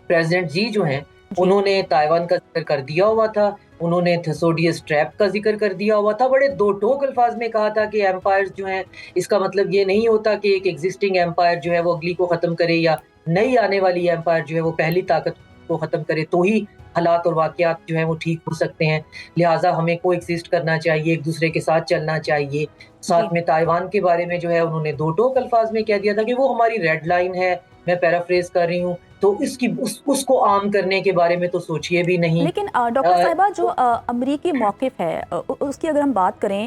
پریزیڈنٹ جی جو ہیں انہوں نے تائیوان کا ذکر کر دیا ہوا تھا، انہوں نے تھسوڈیس ٹریپ کا ذکر کر دیا ہوا تھا، بڑے دو ٹوک الفاظ میں کہا تھا کہ ایمپائرز جو ہیں اس کا مطلب یہ نہیں ہوتا کہ ایک ایگزسٹنگ ایمپائر جو ہے وہ اگلی کو ختم کرے، یا نئی آنے والی ایمپائر جو ہے وہ پہلی طاقت کو ختم کرے، تو ہی حالات اور واقعات جو ہیں وہ ٹھیک ہو سکتے ہیں۔ لہٰذا ہمیں کو ایگزسٹ کرنا چاہیے، ایک دوسرے کے ساتھ چلنا چاہیے۔ ساتھ میں تائیوان کے بارے میں جو ہے انہوں نے دو ٹوک الفاظ میں کہہ دیا تھا کہ وہ ہماری ریڈ لائن ہے، میں پیرافریز کر رہی ہوں، تو اس کو عام کرنے کے بارے میں تو سوچئے بھی نہیں۔ لیکن ڈاکٹر صاحبہ جو امریکی موقف ہے اس کی اگر ہم بات کریں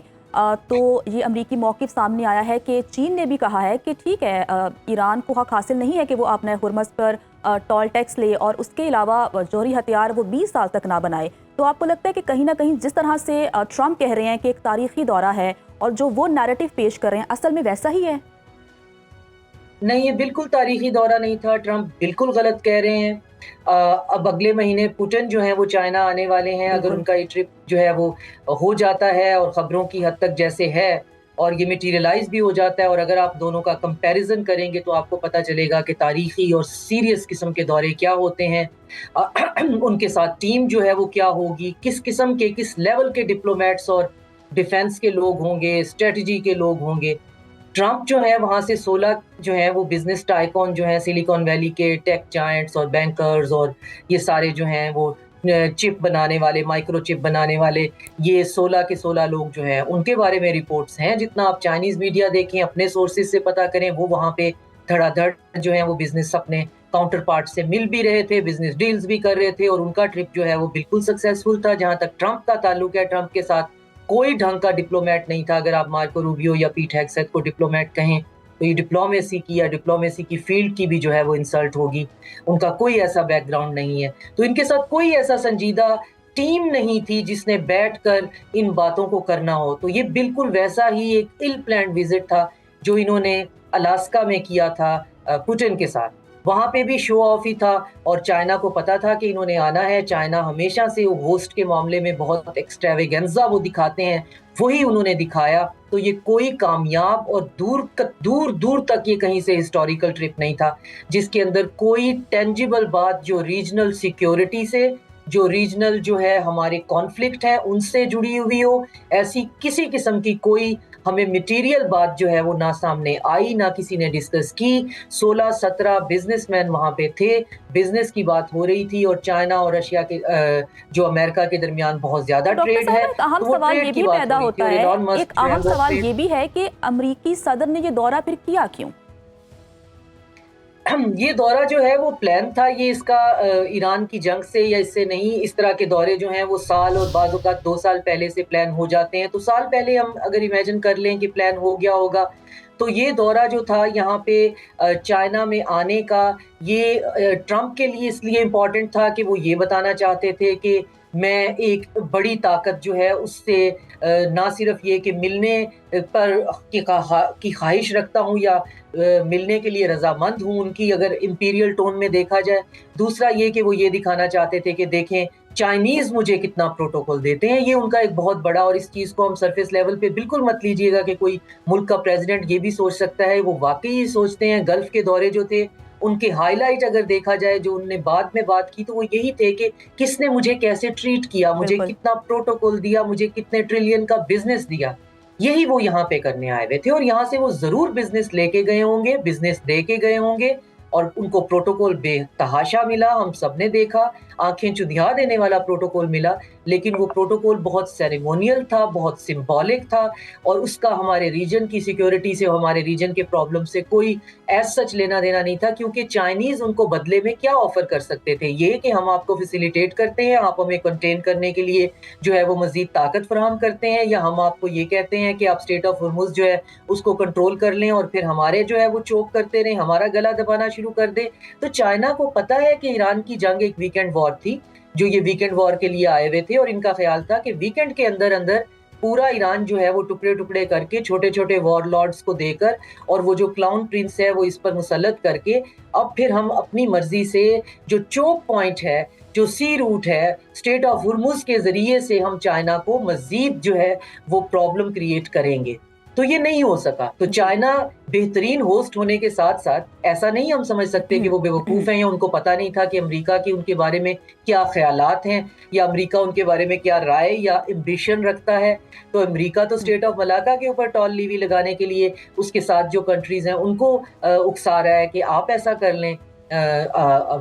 تو یہ امریکی موقف سامنے آیا ہے کہ چین نے بھی کہا ہے کہ ٹھیک ہے ایران کو حق حاصل نہیں ہے کہ وہ اپنے ہرمز پر ٹول ٹیکس لے، اور اس کے علاوہ جوہری ہتھیار وہ 20 سال تک نہ بنائے۔ تو آپ کو لگتا ہے کہ کہیں نہ کہیں جس طرح سے ٹرمپ کہہ رہے ہیں کہ ایک تاریخی دورہ ہے اور جو وہ نیریٹو پیش کر رہے ہیں اصل میں ویسا ہی ہے؟ نہیں، یہ بالکل تاریخی دورہ نہیں تھا، ٹرمپ بالکل غلط کہہ رہے ہیں۔ اب اگلے مہینے پوٹن جو ہیں وہ چائنا آنے والے ہیں، اگر ان کا یہ ٹرپ جو ہے وہ ہو جاتا ہے اور خبروں کی حد تک جیسے ہے اور یہ میٹیریلائز بھی ہو جاتا ہے، اور اگر آپ دونوں کا کمپیریزن کریں گے تو آپ کو پتہ چلے گا کہ تاریخی اور سیریس قسم کے دورے کیا ہوتے ہیں، ان کے ساتھ ٹیم جو ہے وہ کیا ہوگی، کس قسم کے کس لیول کے ڈپلومیٹس اور ڈیفنس کے لوگ ہوں گے، اسٹریٹجی کے لوگ ہوں گے۔ ٹرمپ جو ہے وہاں سے 16 جو ہیں وہ بزنس ٹائکون جو ہیں سلیکن ویلی کے ٹیک جائنٹس اور بینکرز اور یہ سارے جو ہیں وہ چپ بنانے والے، مائکرو چپ بنانے والے، یہ 16 کے 16 لوگ جو ہیں ان کے بارے میں رپورٹس ہیں۔ جتنا آپ چائنیز میڈیا دیکھیں، اپنے سورسز سے پتہ کریں، وہ وہاں پہ دھڑا دھڑ جو ہیں وہ بزنس اپنے کاؤنٹر پارٹ سے مل بھی رہے تھے، بزنس ڈیلز بھی کر رہے تھے، اور ان کا ٹرپ جو ہے وہ بالکل سکسیسفل تھا۔ جہاں تک ٹرمپ کا تعلق ہے، ٹرمپ کے ساتھ کوئی ڈھنگ کا ڈپلومیٹ نہیں تھا۔ اگر آپ مارکو روبیو یا پیٹ ہیگسیت کو ڈپلومیٹ کہیں تو یہ ڈپلومیسی کی یا ڈپلومیسی کی فیلڈ کی بھی جو ہے وہ انسلٹ ہوگی، ان کا کوئی ایسا بیک گراؤنڈ نہیں ہے۔ تو ان کے ساتھ کوئی ایسا سنجیدہ ٹیم نہیں تھی جس نے بیٹھ کر ان باتوں کو کرنا ہو۔ تو یہ بالکل ویسا ہی ایک ایل پلانڈ وزٹ تھا جو انہوں نے الاسکا میں کیا تھا پوٹن کے ساتھ۔ وہاں پہ بھی شو آف ہی تھا، اور چائنا کو پتا تھا کہ انہوں نے آنا ہے۔ چائنا ہمیشہ سے وہ ہوسٹ کے معاملے میں بہت ایکسٹراویگنزا وہ دکھاتے ہیں، وہی انہوں نے دکھایا۔ تو یہ کوئی کامیاب اور دور تک یہ کہیں سے ہسٹوریکل ٹرپ نہیں تھا جس کے اندر کوئی ٹینجیبل بات جو ریجنل سیکیورٹی سے، جو ریجنل جو ہے ہمارے کانفلکٹ ہے ان سے جڑی ہوئی ہو، ایسی کسی قسم کی کوئی ہمیں مٹیریل بات جو ہے وہ نہ سامنے آئی، نہ کسی نے ڈسکس کی۔ 16-17 بزنس مین وہاں پہ تھے، بزنس کی بات ہو رہی تھی، اور چائنا اور رشیا کے جو امریکہ کے درمیان بہت زیادہ ٹریڈ ہے۔ ایک اہم سوال یہ بھی پیدا ہوتا ہے، ایک اہم سوال یہ بھی ہے کہ امریکی صدر نے یہ دورہ پھر کیا کیوں؟ یہ دورہ جو ہے وہ پلان تھا، یہ اس کا ایران کی جنگ سے یا اس سے نہیں۔ اس طرح کے دورے جو ہیں وہ سال اور بعض اوقات 2 سال پہلے سے پلان ہو جاتے ہیں، تو سال پہلے ہم اگر امیجن کر لیں کہ پلان ہو گیا ہوگا، تو یہ دورہ جو تھا یہاں پہ چائنا میں آنے کا، یہ ٹرمپ کے لیے اس لیے امپورٹنٹ تھا کہ وہ یہ بتانا چاہتے تھے کہ میں ایک بڑی طاقت جو ہے اس سے نہ صرف یہ کہ ملنے پر کی خواہش رکھتا ہوں یا ملنے کے لیے رضامند ہوں ان کی، اگر امپیریل ٹون میں دیکھا جائے، دوسرا یہ کہ وہ یہ دکھانا چاہتے تھے کہ دیکھیں چائنیز مجھے کتنا پروٹوکول دیتے ہیں۔ یہ ان کا ایک بہت بڑا، اور اس چیز کو ہم سرفیس لیول پہ بالکل مت لیجئے گا کہ کوئی ملک کا پریزیڈنٹ یہ بھی سوچ سکتا ہے، وہ واقعی یہ سوچتے ہیں۔ گلف کے دورے جو تھے ان کے ہائی لائٹ اگر دیکھا جائے جو انہوں نے بعد میں بات کی، تو وہ یہی تھے کہ کس نے مجھے کیسے ٹریٹ کیا، مجھے کتنا پروٹوکول دیا، مجھے کتنے ٹریلین کا بزنس دیا، یہی وہ یہاں پہ کرنے آئے ہوئے تھے۔ اور یہاں سے وہ ضرور بزنس لے کے گئے ہوں گے، بزنس دے کے گئے ہوں گے، اور ان کو پروٹوکول بے تحاشا ملا، ہم سب نے دیکھا۔ آنکھیں چدھیا دینے والا پروٹوکول ملا، لیکن وہ پروٹوکول بہت سیریمونیل تھا، بہت سمبولک تھا، اور اس کا ہمارے ریجن کی سیکیورٹی سے، ہمارے ریجن کے پرابلم سے کوئی ایز سچ لینا دینا نہیں تھا، کیونکہ چائنیز ان کو بدلے میں کیا آفر کر سکتے تھے؟ یہ کہ ہم آپ کو فیسیلیٹیٹ کرتے ہیں، آپ ہمیں کنٹین کرنے کے لیے جو ہے وہ مزید طاقت فراہم کرتے ہیں، یا ہم آپ کو یہ کہتے ہیں کہ آپ اسٹیٹ آف ہرمز جو ہے اس کو کنٹرول کر لیں اور پھر ہمارے جو ہے وہ چوک کرتے رہیں، ہمارا گلا دبانا شروع کر دیں۔ تو چائنا کو پتا ہے کہ ایران کی جنگ ایک ویکینڈ وار تھی، جو یہ ویکینڈ وار کے لیے آئے ہوئے تھے، اور ان کا خیال تھا کہ ویکینڈ کے اندر پورا ایران جو ہے وہ ٹکڑے ٹکڑے کر کے چھوٹے چھوٹے وار لارڈز کو دے کر، اور وہ جو کلاؤن پرنس ہے وہ اس پر مسلط کر کے، اب پھر ہم اپنی مرضی سے جو چوک پوائنٹ ہے، جو سی روٹ ہے، اسٹیٹ آف ہرمز کے ذریعے سے ہم چائنا کو مزید جو ہے وہ پرابلم کریٹ کریں گے۔ تو یہ نہیں ہو سکا۔ تو چائنا بہترین ہوسٹ ہونے کے ساتھ ساتھ ایسا نہیں ہم سمجھ سکتے کہ وہ بیوقوف ہیں یا ان کو پتہ نہیں تھا کہ امریکہ کی ان کے بارے میں کیا خیالات ہیں، یا امریکہ ان کے بارے میں کیا رائے یا امبیشن رکھتا ہے۔ تو امریکہ تو اسٹیٹ آف ملاکا کے اوپر ٹال لیوی لگانے کے لیے اس کے ساتھ جو کنٹریز ہیں ان کو اکسا رہا ہے کہ آپ ایسا کر لیں۔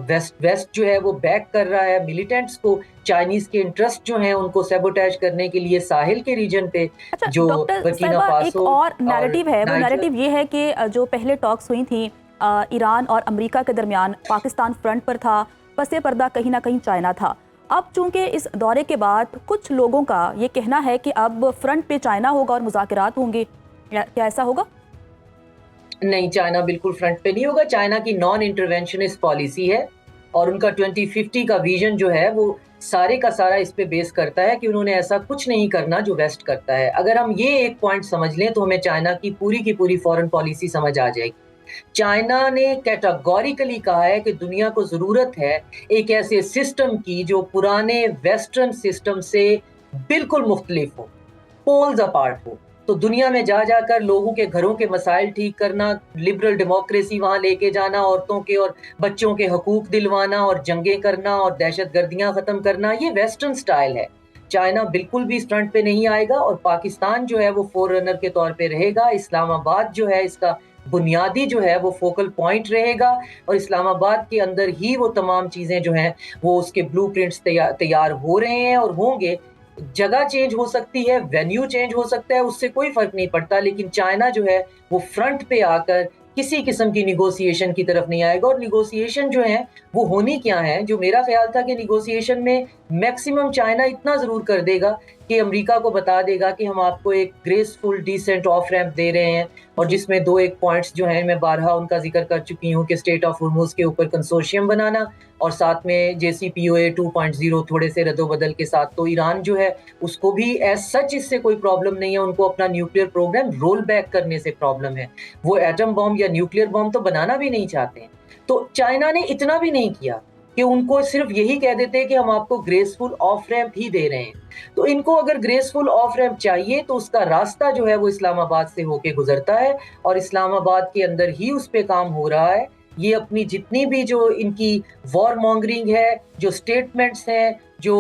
ویسٹ جو ہے وہ بیک کر رہا ہے ملیٹنٹس کو، چائنیز کے انٹرسٹ جو ہیں ان کو سیبوٹیج کرنے کے لیے ساحل کے ریجن پہ جو برکینا فاسو ایک اور نیریٹو ہے، وہ نیریٹو یہ ہے کہ جو پہلے ٹاکس ہوئی تھیں ایران اور امریکہ کے درمیان، پاکستان فرنٹ پر تھا، پس پردہ کہیں نہ کہیں چائنا تھا۔ اب چونکہ اس دورے کے بعد کچھ لوگوں کا یہ کہنا ہے کہ اب فرنٹ پہ چائنا ہوگا اور مذاکرات ہوں گے، کیا ایسا ہوگا؟ نہیں، چائنا بالکل فرنٹ پہ نہیں ہوگا۔ چائنا کی نان انٹرونشنسٹ پالیسی ہے، اور ان کا 2050 کا ویژن جو ہے وہ سارے کا سارا اس پہ بیس کرتا ہے کہ انہوں نے ایسا کچھ نہیں کرنا جو ویسٹ کرتا ہے۔ اگر ہم یہ ایک پوائنٹ سمجھ لیں تو ہمیں چائنا کی پوری فورن پالیسی سمجھ آ جائے گی۔ چائنا نے کیٹاگوریکلی کہا ہے کہ دنیا کو ضرورت ہے ایک ایسے سسٹم کی جو پرانے ویسٹرن سسٹم سے بالکل مختلف ہو، پولز اپارٹ ہو۔ تو دنیا میں جا کر لوگوں کے گھروں کے مسائل ٹھیک کرنا، لبرل ڈیموکریسی وہاں لے کے جانا، عورتوں کے اور بچوں کے حقوق دلوانا اور جنگیں کرنا اور دہشت گردیاں ختم کرنا، یہ ویسٹرن سٹائل ہے۔ چائنا بالکل بھی اس فرنٹ پہ نہیں آئے گا، اور پاکستان جو ہے وہ فور رنر کے طور پہ رہے گا۔ اسلام آباد جو ہے اس کا بنیادی جو ہے وہ فوکل پوائنٹ رہے گا، اور اسلام آباد کے اندر ہی وہ تمام چیزیں جو ہیں وہ اس کے بلو پرنٹس تیار ہو رہے ہیں اور ہوں گے۔ جگہ چینج ہو سکتی ہے، وینیو چینج ہو سکتا ہے، اس سے کوئی فرق نہیں پڑتا، لیکن چائنا جو ہے وہ فرنٹ پہ آ کر کسی قسم کی نیگوسیشن کی طرف نہیں آئے گا۔ اور نیگوسیشن جو ہے وہ ہونی کیا ہے، جو میرا خیال تھا کہ نیگوسیشن میں میکسیمم چائنا اتنا ضرور کر دے گا کہ امریکہ کو بتا دے گا کہ ہم آپ کو ایک گریسفل ڈیسنٹ آف ریمپ دے رہے ہیں، اور جس میں 2 پوائنٹس جو ہیں میں بارہا ان کا ذکر کر چکی ہوں کہ اسٹیٹ آف ہرمز کے اوپر کنسورشیم بنانا، اور ساتھ میں JCPOA 2.0 تھوڑے سے رد و بدل کے ساتھ۔ تو ایران جو ہے اس کو بھی ایز سچ اس سے کوئی پرابلم نہیں ہے، ان کو اپنا نیوکلیئر پروگرام رول بیک کرنے سے پرابلم ہے، وہ ایٹم بم یا نیوکلیئر بم تو بنانا بھی نہیں چاہتے ہیں۔ تو چائنا نے اتنا بھی نہیں کیا کہ ان کو صرف یہی کہہ دیتے کہ ہم آپ کو گریسفل آف ریمپ ہی دے رہے ہیں۔ تو ان کو اگر گریسفل آف ریمپ چاہیے تو اس کا راستہ جو ہے وہ اسلام آباد سے ہو کے گزرتا ہے، اور اسلام آباد کے اندر ہی اس پہ کام ہو رہا ہے۔ یہ اپنی جتنی بھی جو ان کی وار مانگرنگ ہے، جو سٹیٹمنٹس ہیں، جو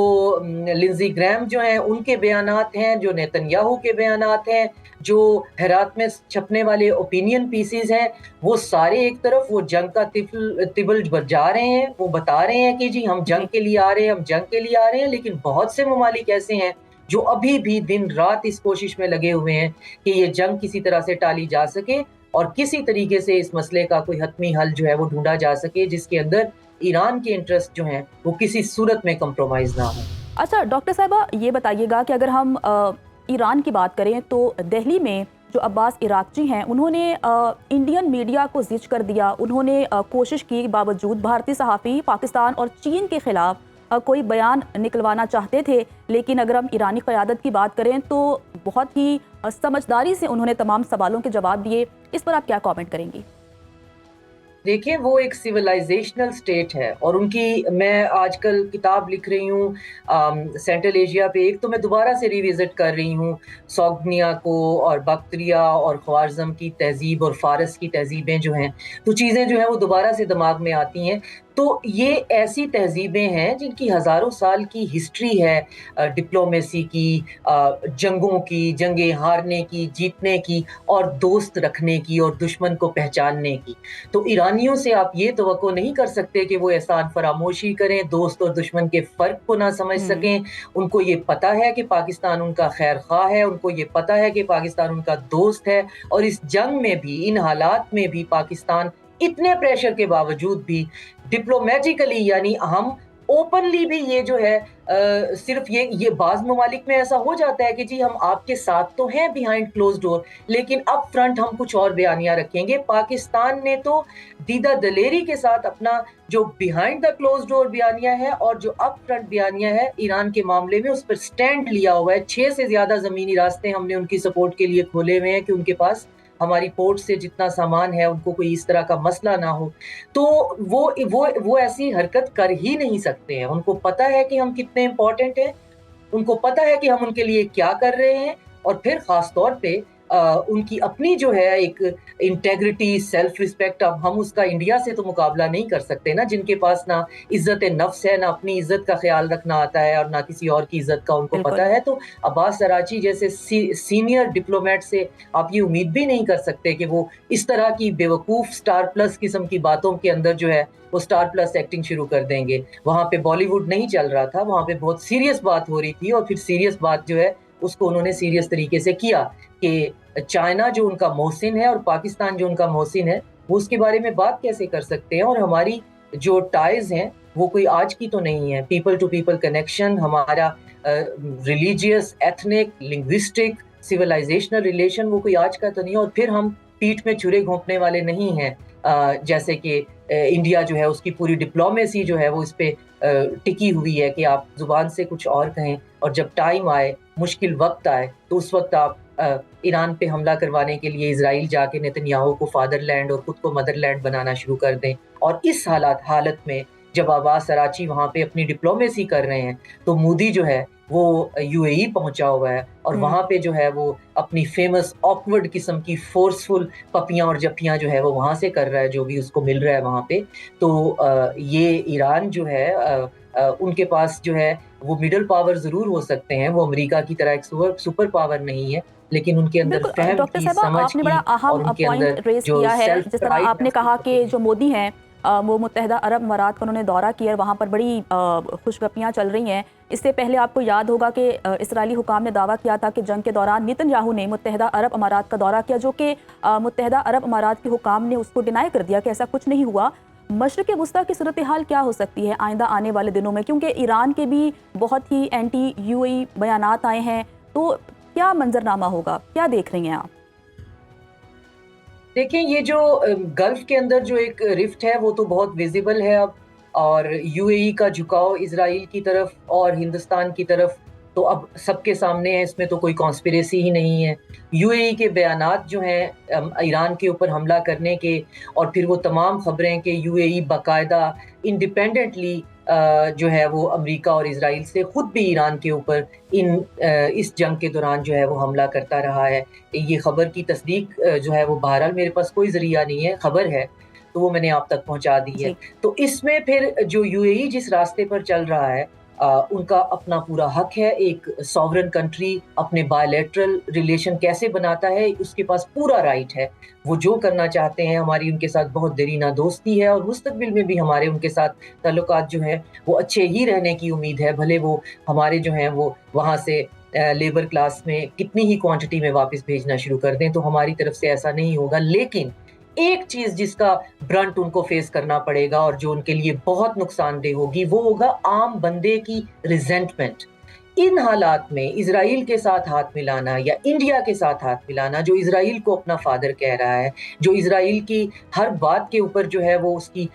لنزی گرام جو ہیں ان کے بیانات ہیں، جو نیتن یاہو کے بیانات ہیں، جو ہرات میں چھپنے والے اوپینین پیسز ہیں، وہ سارے ایک طرف وہ جنگ کا طبل بجا رہے ہیں، وہ بتا رہے ہیں کہ جی ہم جنگ کے لیے آ رہے ہیں، ہم جنگ کے لیے آ رہے ہیں، لیکن بہت سے ممالک ایسے ہیں جو ابھی بھی دن رات اس کوشش میں لگے ہوئے ہیں کہ یہ جنگ کسی طرح سے ٹالی جا سکے، اور کسی طریقے سے اس مسئلے کا کوئی حتمی حل جو ہے وہ ڈھونڈا جا سکے جس کے اندر ایران کے انٹرسٹ جو ہیں وہ کسی صورت میں کمپرومائز نہ ہوں۔ اچھا ڈاکٹر صاحبہ یہ بتائیے گا کہ اگر ہم ایران کی بات کریں تو دہلی میں جو عباس عراقچی ہیں انہوں نے انڈین میڈیا کو زج کر دیا، انہوں نے کوشش کی باوجود بھارتی صحافی پاکستان اور چین کے خلاف کوئی بیان نکلوانا چاہتے تھے، لیکن اگر ہم ایرانی قیادت کی بات کریں تو بہت ہی سمجھداری سے انہوں نے تمام سوالوں کے جواب دیے۔ اس پر آپ کیا کامنٹ کریں گی؟ دیکھیں وہ ایک سیولائزیشنل سٹیٹ ہے، اور ان کی میں آج کل کتاب لکھ رہی ہوں سینٹرل ایشیا پہ، ایک تو میں دوبارہ سے ریوزٹ کر رہی ہوں سوگنیا کو اور بکتریا اور خوارزم کی تہذیب اور فارس کی تہذیبیں جو ہیں، تو چیزیں جو ہیں وہ دوبارہ سے دماغ میں آتی ہیں۔ تو یہ ایسی تہذیبیں ہیں جن کی ہزاروں سال کی ہسٹری ہے، ڈپلومیسی کی، جنگوں کی، جنگیں ہارنے کی، جیتنے کی، اور دوست رکھنے کی اور دشمن کو پہچاننے کی۔ تو ایرانیوں سے آپ یہ توقع نہیں کر سکتے کہ وہ احسان فراموشی کریں، دوست اور دشمن کے فرق کو نہ سمجھ سکیں۔ ان کو یہ پتہ ہے کہ پاکستان ان کا خیر خواہ ہے، ان کو یہ پتہ ہے کہ پاکستان ان کا دوست ہے، اور اس جنگ میں بھی، ان حالات میں بھی، پاکستان اتنے پریشر کے باوجود بھی ڈپلومیٹیکلی، یعنی ہم اوپنلی بھی یہ جو ہے صرف یہ بعض ممالک میں ایسا ہو جاتا ہے کہ جی ہم آپ کے ساتھ تو ہیں بیہائنڈ کلوز ڈور، لیکن اپ فرنٹ ہم کچھ اور بیانیہ رکھیں گے۔ پاکستان نے تو دیدہ دلیری کے ساتھ اپنا جو بیہائنڈ دا کلوز ڈور بیانیہ ہے اور جو اپ فرنٹ بیانیہ ہے ایران کے معاملے میں، اس پر سٹینڈ لیا ہوا ہے۔ 6 سے زیادہ زمینی راستے ہم نے ان کی سپورٹ کے لیے کھولے ہوئے ہیں کہ ان کے پاس ہماری پورٹ سے جتنا سامان ہے ان کو کوئی اس طرح کا مسئلہ نہ ہو۔ تو وہ ایسی حرکت کر ہی نہیں سکتے ہیں۔ ان کو پتہ ہے کہ ہم کتنے امپورٹنٹ ہیں، ان کو پتہ ہے کہ ہم ان کے لیے کیا کر رہے ہیں، اور پھر خاص طور پہ ان کی اپنی جو ہے ایک انٹیگریٹی، سیلف ریسپیکٹ، اب ہم اس کا انڈیا سے تو مقابلہ نہیں کر سکتے نا، جن کے پاس نہ عزت نفس ہے، نہ اپنی عزت کا خیال رکھنا آتا ہے، اور نہ کسی اور کی عزت کا ان کو پتہ ہے۔ تو عباس اراچی جیسے سینئر ڈپلومیٹ سے آپ یہ امید بھی نہیں کر سکتے کہ وہ اس طرح کی بیوقوف سٹار پلس قسم کی باتوں کے اندر جو ہے وہ سٹار پلس ایکٹنگ شروع کر دیں گے۔ وہاں پہ بالی ووڈ نہیں چل رہا تھا، وہاں پہ بہت سیریس بات ہو رہی تھی، اور پھر سیریس بات جو ہے اس کو انہوں نے سیریس طریقے سے کیا کہ چائنا جو ان کا محسن ہے اور پاکستان جو ان کا محسن ہے، وہ اس کے بارے میں بات کیسے کر سکتے ہیں؟ اور ہماری جو ٹائز ہیں وہ کوئی آج کی تو نہیں ہے۔ پیپل ٹو پیپل کنیکشن، ہمارا ریلیجیس، ایتھنک، لنگوسٹک، سیولائزیشنل ریلیشن وہ کوئی آج کا تو نہیں ہے۔ اور پھر ہم پیٹھ میں چھرے گھونپنے والے نہیں ہیں، جیسے کہ انڈیا جو ہے اس کی پوری ڈپلومیسی جو ہے وہ اس پہ ٹکی ہوئی ہے کہ آپ زبان سے کچھ اور کہیں، اور جب ٹائم آئے، مشکل وقت آئے، تو اس وقت آپ ایران پہ حملہ کروانے کے لیے اسرائیل جا کے نتنیاہو کو فادر لینڈ اور خود کو مدر لینڈ بنانا شروع کر دیں۔ اور اس حالت میں جب عباس اراچی وہاں پہ اپنی ڈپلومیسی کر رہے ہیں، تو مودی جو ہے وہ یو اے ای پہنچا ہوا ہے، اور وہاں پہ جو ہے وہ اپنی فیمس آکورڈ قسم کی فورسفل پپیاں اور جپیاں جو ہے وہ وہاں سے کر رہا ہے، جو بھی اس کو مل رہا ہے وہاں پہ۔ تو یہ ایران جو ہے ان کے پاس جو ہے وہ مڈل پاور ضرور ہو سکتے ہیں، وہ امریکہ کی طرح ایک سپر پاور نہیں ہے، لیکن ان کے اندر فہم ڈاکٹر کی، صاحبہ سمجھ آپ نے کی، بڑا اور اہم ان کے اندر پوائنٹ ریز جو کیا ہے، سیلف جس طرح آپ نے کہا کہ جو مودی ہیں وہ متحدہ عرب امارات کا انہوں نے دورہ کیا، وہاں پر بڑی خوشگپیاں چل رہی ہیں۔ اس سے پہلے آپ کو یاد ہوگا کہ اسرائیلی حکام نے دعویٰ کیا تھا کہ جنگ کے دوران نتن یاہو نے متحدہ عرب امارات کا دورہ کیا، جو کہ متحدہ عرب امارات کے حکام نے اس کو ڈینائی کر دیا کہ ایسا کچھ نہیں ہوا۔ مشرق وسطیٰ کی صورتحال کیا ہو سکتی ہے آئندہ آنے والے دنوں میں، کیونکہ ایران کے بھی بہت ہی اینٹی یو اے ای بیانات آئے ہیں، تو کیا منظرنامہ ہوگا؟ کیا دیکھ رہی ہیں آپ؟ دیکھیں، یہ جو گلف کے اندر جو ایک رفٹ ہے وہ تو بہت ویزیبل ہے اب، اور یو اے ای کا جھکاؤ اسرائیل کی طرف اور ہندوستان کی طرف تو اب سب کے سامنے ہے، اس میں تو کوئی کانسپریسی ہی نہیں ہے۔ یو اے ای کے بیانات جو ہیں ایران کے اوپر حملہ کرنے کے، اور پھر وہ تمام خبریں کہ یو اے ای باقاعدہ انڈیپینڈنٹلی جو ہے وہ امریکہ اور اسرائیل سے خود بھی ایران کے اوپر اس جنگ کے دوران جو ہے وہ حملہ کرتا رہا ہے، یہ خبر کی تصدیق جو ہے وہ بہرحال میرے پاس کوئی ذریعہ نہیں ہے، خبر ہے تو وہ میں نے آپ تک پہنچا دی ہے۔ تو اس میں پھر جو یو اے ای جس راستے پر چل رہا ہے، ان کا اپنا پورا حق ہے، ایک سوورن کنٹری اپنے بائیلیٹرل ریلیشن کیسے بناتا ہے اس کے پاس پورا رائٹ ہے، وہ جو کرنا چاہتے ہیں۔ ہماری ان کے ساتھ بہت دیرینہ دوستی ہے، اور مستقبل میں بھی ہمارے ان کے ساتھ تعلقات جو ہیں وہ اچھے ہی رہنے کی امید ہے، بھلے وہ ہمارے جو ہیں وہ وہاں سے لیبر کلاس میں کتنی ہی کوانٹٹی میں واپس بھیجنا شروع کر دیں، تو ہماری طرف سے ایسا نہیں ہوگا۔ لیکن ایک چیز جس کا برنٹ ان کو فیس کرنا پڑے گا اور جو ان کے لیے بہت نقصان دہ ہوگی، وہ ہوگا عام بندے کی ریزنٹمنٹ۔ ان حالات میں اسرائیل کے ساتھ ہاتھ ملانا یا انڈیا کے ساتھ ہاتھ ملانا، جو اسرائیل کو اپنا فادر کہہ رہا ہے، جو اسرائیل کی ہر بات کے اوپر جو ہے وہ اس کی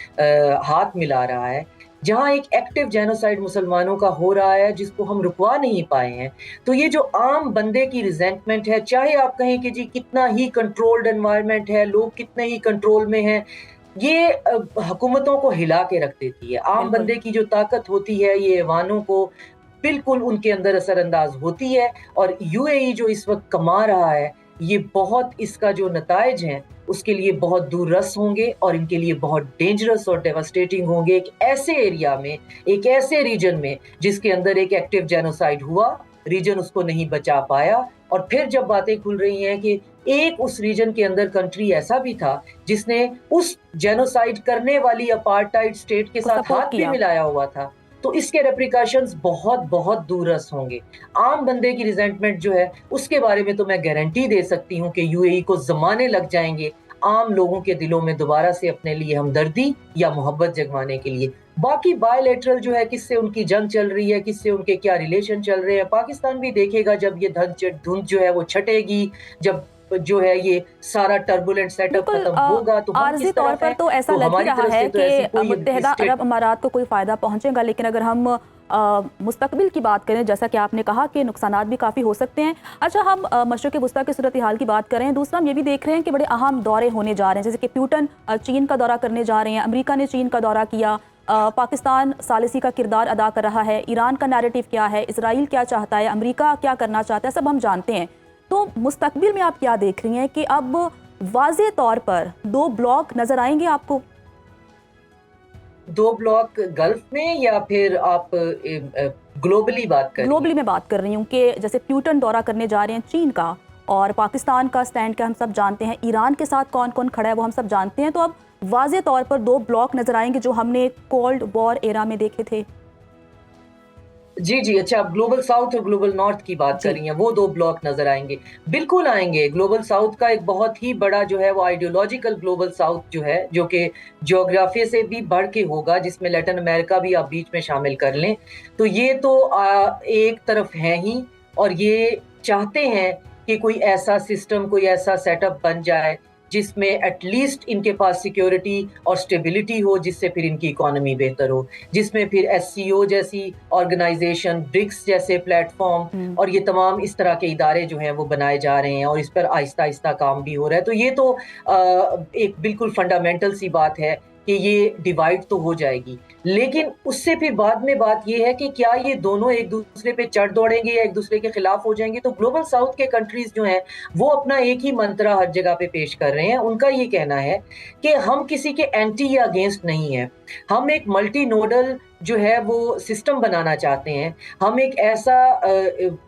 ہاتھ ملا رہا ہے، جہاں ایک ایکٹیو جینوسائیڈ مسلمانوں کا ہو رہا ہے جس کو ہم رکوا نہیں پائے ہیں، تو یہ جو عام بندے کی ریزنٹمنٹ ہے، چاہے آپ کہیں کہ جی کتنا ہی کنٹرولڈ انوائرمنٹ ہے، لوگ کتنے ہی کنٹرول میں ہیں، یہ حکومتوں کو ہلا کے رکھ دیتی ہے۔ عام بندے کی جو طاقت ہوتی ہے یہ ایوانوں کو بالکل ان کے اندر اثر انداز ہوتی ہے، اور یو اے ای جو اس وقت کما رہا ہے یہ بہت اس کا جو نتائج ہیں اس کے لیے بہت دور رس ہوں گے اور ان کے لیے بہت ڈینجرس اور ڈیواسٹیٹنگ ہوں گے. ایک ایسے ایریا میں, ایک ایسے ریجن میں جس کے اندر ایک ایکٹیو جینوسائیڈ ہوا, ریجن اس کو نہیں بچا پایا. اور پھر جب باتیں کھل رہی ہیں کہ ایک اس ریجن کے اندر کنٹری ایسا بھی تھا جس نے اس جینوسائیڈ کرنے والی اپارٹائڈ سٹیٹ کے ساتھ ہاتھ بھی ملایا ہوا تھا, تو اس کے ریپریکاشنز بہت بہت دور رس ہوں گے. عام بندے کی ریزنٹمنٹ جو ہے اس کے بارے میں تو میں گارنٹی دے سکتی ہوں کہ یو اے ای کو زمانے لگ جائیں گے عام لوگوں کے دلوں میں دوبارہ سے اپنے لیے ہمدردی یا محبت جگوانے کے لیے. باقی بائی لیٹرل جو ہے کس سے ان کی جنگ چل رہی ہے, کس سے ان کے کیا ریلیشن چل رہے ہیں, پاکستان بھی دیکھے گا جب یہ دھند جو ہے وہ چھٹے گی, جب جو ہے یہ سارا ٹربولنٹ سیٹ اپ ختم ہوگا تو عارضی طور پر تو ایسا لگ ہی رہا ہے کہ متحدہ عرب امارات کو کوئی فائدہ پہنچے گا. لیکن اگر ہم مستقبل کی بات کریں, جیسا کہ آپ نے کہا کہ نقصانات بھی کافی ہو سکتے ہیں. اچھا, ہم مشرق وسطیٰ کی صورتحال کی بات کریں. دوسرا ہم یہ بھی دیکھ رہے ہیں کہ بڑے اہم دورے ہونے جا رہے ہیں, جیسے کہ پیوٹن چین کا دورہ کرنے جا رہے ہیں, امریکہ نے چین کا دورہ کیا, پاکستان ثالثی کا کردار ادا کر رہا ہے, ایران کا نیریٹو کیا ہے, اسرائیل کیا چاہتا ہے, امریکہ کیا کرنا چاہتا ہے, سب ہم جانتے ہیں. تو مستقبل میں آپ کیا دیکھ رہی ہیں کہ اب واضح طور پر دو بلاک نظر آئیں گے آپ کو؟ دو بلاک گلف میں یا پھر آپ گلوبلی بات کر رہی ہیں؟ گلوبلی میں بات کر رہی ہوں کہ جیسے پیوٹن دورہ کرنے جا رہے ہیں چین کا, اور پاکستان کا سٹینڈ کیا ہم سب جانتے ہیں, ایران کے ساتھ کون کون کھڑا ہے وہ ہم سب جانتے ہیں. تو اب واضح طور پر دو بلاک نظر آئیں گے جو ہم نے کولڈ وار ایرا میں دیکھے تھے. جی جی, اچھا, آپ گلوبل ساؤتھ اور گلوبل نارتھ کی بات کر رہی ہیں, وہ دو بلاک نظر آئیں گے. بالکل آئیں گے. گلوبل ساؤتھ کا ایک بہت ہی بڑا جو ہے وہ آئیڈیولوجیکل گلوبل ساؤتھ جو ہے, جو کہ جغرافیہ سے بھی بڑھ کے ہوگا, جس میں لیٹن امریکہ بھی آپ بیچ میں شامل کر لیں. تو یہ تو ایک طرف ہیں ہی, اور یہ چاہتے ہیں کہ کوئی ایسا سسٹم, کوئی ایسا سیٹ اپ بن جائے جس میں ایٹ لیسٹ ان کے پاس سیکیورٹی اور سٹیبلٹی ہو, جس سے پھر ان کی اکانومی بہتر ہو, جس میں پھر ایس سی او جیسی آرگنائزیشن, برکس جیسے پلیٹ فارم اور یہ تمام اس طرح کے ادارے جو ہیں وہ بنائے جا رہے ہیں, اور اس پر آہستہ آہستہ کام بھی ہو رہا ہے. تو یہ تو ایک بالکل فنڈامنٹل سی بات ہے کہ یہ ڈیوائڈ تو ہو جائے گی. لیکن اس سے پھر بعد میں بات یہ ہے کہ کیا یہ دونوں ایک دوسرے پہ چڑھ دوڑیں گے یا ایک دوسرے کے خلاف ہو جائیں گے. تو گلوبل ساؤتھ کے کنٹریز جو ہیں وہ اپنا ایک ہی منترا ہر جگہ پہ پیش کر رہے ہیں. ان کا یہ کہنا ہے کہ ہم کسی کے اینٹی یا اگینسٹ نہیں ہیں, ہم ایک ملٹی نوڈل جو ہے وہ سسٹم بنانا چاہتے ہیں, ہم ایک ایسا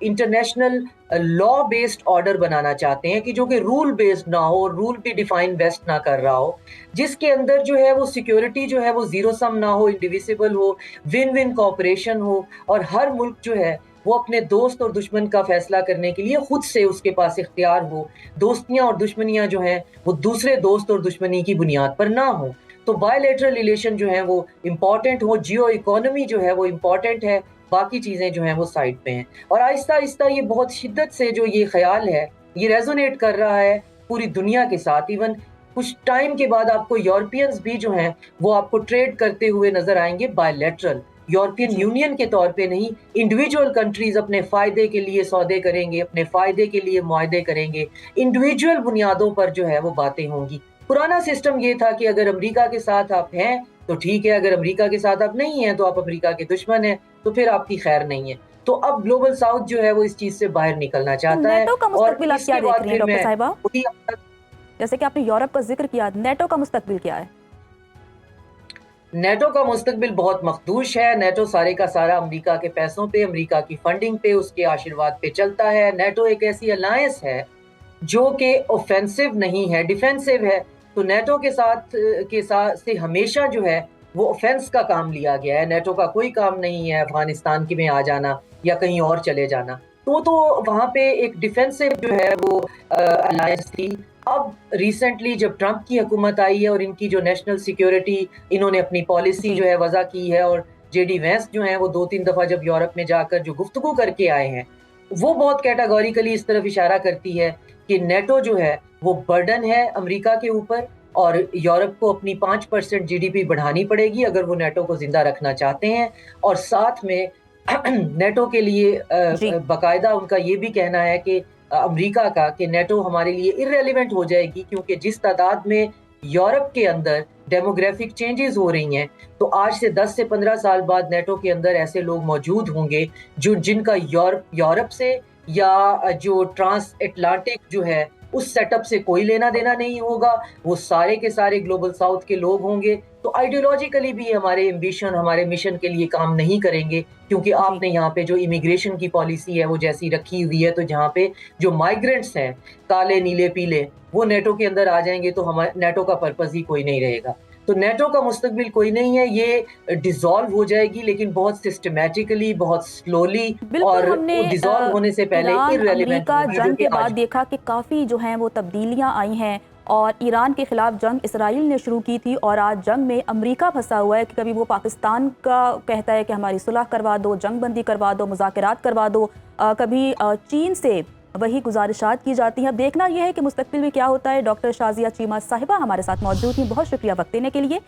انٹرنیشنل لا بیسڈ آرڈر بنانا چاہتے ہیں کہ جو کہ رول بیسڈ نہ ہو, رول بھی ڈیفائن ویسٹ نہ کر رہا ہو, جس کے اندر جو ہے وہ سیکیورٹی جو ہے وہ زیرو سم نہ ہو, انڈیویسیبل ہو, ون ون کوآپریشن ہو, اور ہر ملک جو ہے وہ اپنے دوست اور دشمن کا فیصلہ کرنے کے لیے خود سے اس کے پاس اختیار ہو. دوستیاں اور دشمنیاں جو ہیں وہ دوسرے دوست اور دشمنی کی بنیاد پر نہ ہو. تو بائی لیٹرل ریلیشن جو ہیں وہ امپورٹنٹ ہو, جیو اکانومی جو ہے وہ امپورٹنٹ ہے, باقی چیزیں جو ہیں وہ سائڈ پہ ہیں. اور آہستہ آہستہ یہ بہت شدت سے جو یہ خیال ہے یہ ریزونیٹ کر رہا ہے پوری دنیا کے ساتھ. ایون کچھ ٹائم کے بعد آپ کو یورپینز بھی جو ہیں وہ آپ کو ٹریڈ کرتے ہوئے نظر آئیں گے بائی لیٹرل, یورپین یونین کے طور پہ نہیں. انڈیویجول کنٹریز اپنے فائدے کے لیے سودے کریں گے, اپنے فائدے کے لیے معاہدے کریں گے, انڈیویجول بنیادوں پر جو ہے وہ باتیں ہوں گی. پرانا سسٹم یہ تھا کہ اگر امریکہ کے ساتھ آپ ہیں تو ٹھیک ہے, اگر امریکہ کے ساتھ آپ نہیں ہیں تو آپ امریکہ کے دشمن ہیں, تو پھر آپ کی خیر نہیں ہے. تو اب گلوبل ساؤتھ جو ہے وہ اس چیز سے باہر نکلنا چاہتا ہے. نیٹو کا مستقبل آپ کیا دیکھ رہے ہیں ڈاکٹر صاحبہ؟ جیسے کہ آپ نے یورپ کا ذکر کیا, نیٹو کا مستقبل کیا ہے؟ نیٹو کا مستقبل بہت مخدوش ہے. نیٹو سارے کا سارا امریکہ کے پیسوں پہ, امریکہ کی فنڈنگ پہ, اس کے آشرواد پہ چلتا ہے. نیٹو ایک ایسی الائنس ہے جو کہ اوفینسو نہیں ہے, ڈیفینسو ہے. تو نیٹو کے ساتھ سے ہمیشہ جو ہے وہ اوفینس کا کام لیا گیا ہے. نیٹو کا کوئی کام نہیں ہے افغانستان کی میں آ جانا یا کہیں اور چلے جانا. تو وہاں پہ ایک ڈیفینسو جو ہے وہ الائنس تھی. اب ریسنٹلی جب ٹرمپ کی حکومت آئی ہے اور ان کی جو نیشنل سیکیورٹی انہوں نے اپنی پالیسی جو ہے وضع کی ہے, اور جے ڈی وینس جو ہیں وہ 2-3 دفعہ جب یورپ میں جا کر جو گفتگو کر کے آئے ہیں وہ بہت کیٹاگوریکلی اس طرف اشارہ کرتی ہے کہ نیٹو جو ہے وہ برڈن ہے امریکہ کے اوپر, اور یورپ کو اپنی 5% جی ڈی پی بڑھانی پڑے گی اگر وہ نیٹو کو زندہ رکھنا چاہتے ہیں. اور ساتھ میں نیٹو کے لیے باقاعدہ ان کا یہ بھی کہنا ہے کہ امریکہ کا کہ نیٹو ہمارے لیے ارریلیونٹ ہو جائے گی, کیونکہ جس تعداد میں یورپ کے اندر ڈیموگرافک چینجز ہو رہی ہیں تو آج سے 10 سے 15 سال بعد نیٹو کے اندر ایسے لوگ موجود ہوں گے جن کا یورپ سے یا جو ٹرانس اٹلانٹک جو ہے اس سیٹ اپ سے کوئی لینا دینا نہیں ہوگا, وہ سارے کے سارے گلوبل ساؤتھ کے لوگ ہوں گے, تو آئیڈیولوجیکلی بھی ہمارے ایمبیشن, ہمارے مشن کے لیے کام نہیں کریں گے, کیونکہ آپ نے یہاں پہ جو امیگریشن کی پالیسی ہے وہ جیسی رکھی ہوئی ہے, تو جہاں پہ جو مائیگرنٹس ہیں کالے نیلے پیلے وہ نیٹو کے اندر آ جائیں گے تو ہمارے نیٹو کا پرپز ہی کوئی نہیں رہے گا. تو نیٹو کا مستقبل کوئی نہیں ہے, یہ ڈیزالو ہو جائے گی لیکن بہت سسٹمیٹکلی, بہت سلولی, اور بالکل. ہم نے ڈیزالو ہونے سے پہلے ایران irrelevant امریکہ ہوگی, جو جنگ کہ کے بعد آج دیکھا کہ کافی جو ہیں وہ تبدیلیاں آئی ہیں, اور ایران کے خلاف جنگ اسرائیل نے شروع کی تھی, اور آج جنگ میں امریکہ پھنسا ہوا ہے کہ کبھی وہ پاکستان کا کہتا ہے کہ ہماری صلح کروا دو, جنگ بندی کروا دو, مذاکرات کروا دو, کبھی چین سے وہی گزارشات کی جاتی ہیں. اب دیکھنا یہ ہے کہ مستقبل میں کیا ہوتا ہے. ڈاکٹر شازیہ چیمہ صاحبہ ہمارے ساتھ موجود ہیں, بہت شکریہ وقت دینے کے لیے.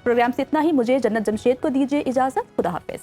پروگرام سے اتنا ہی, مجھے جنت جمشید کو دیجیے اجازت. خدا حافظ.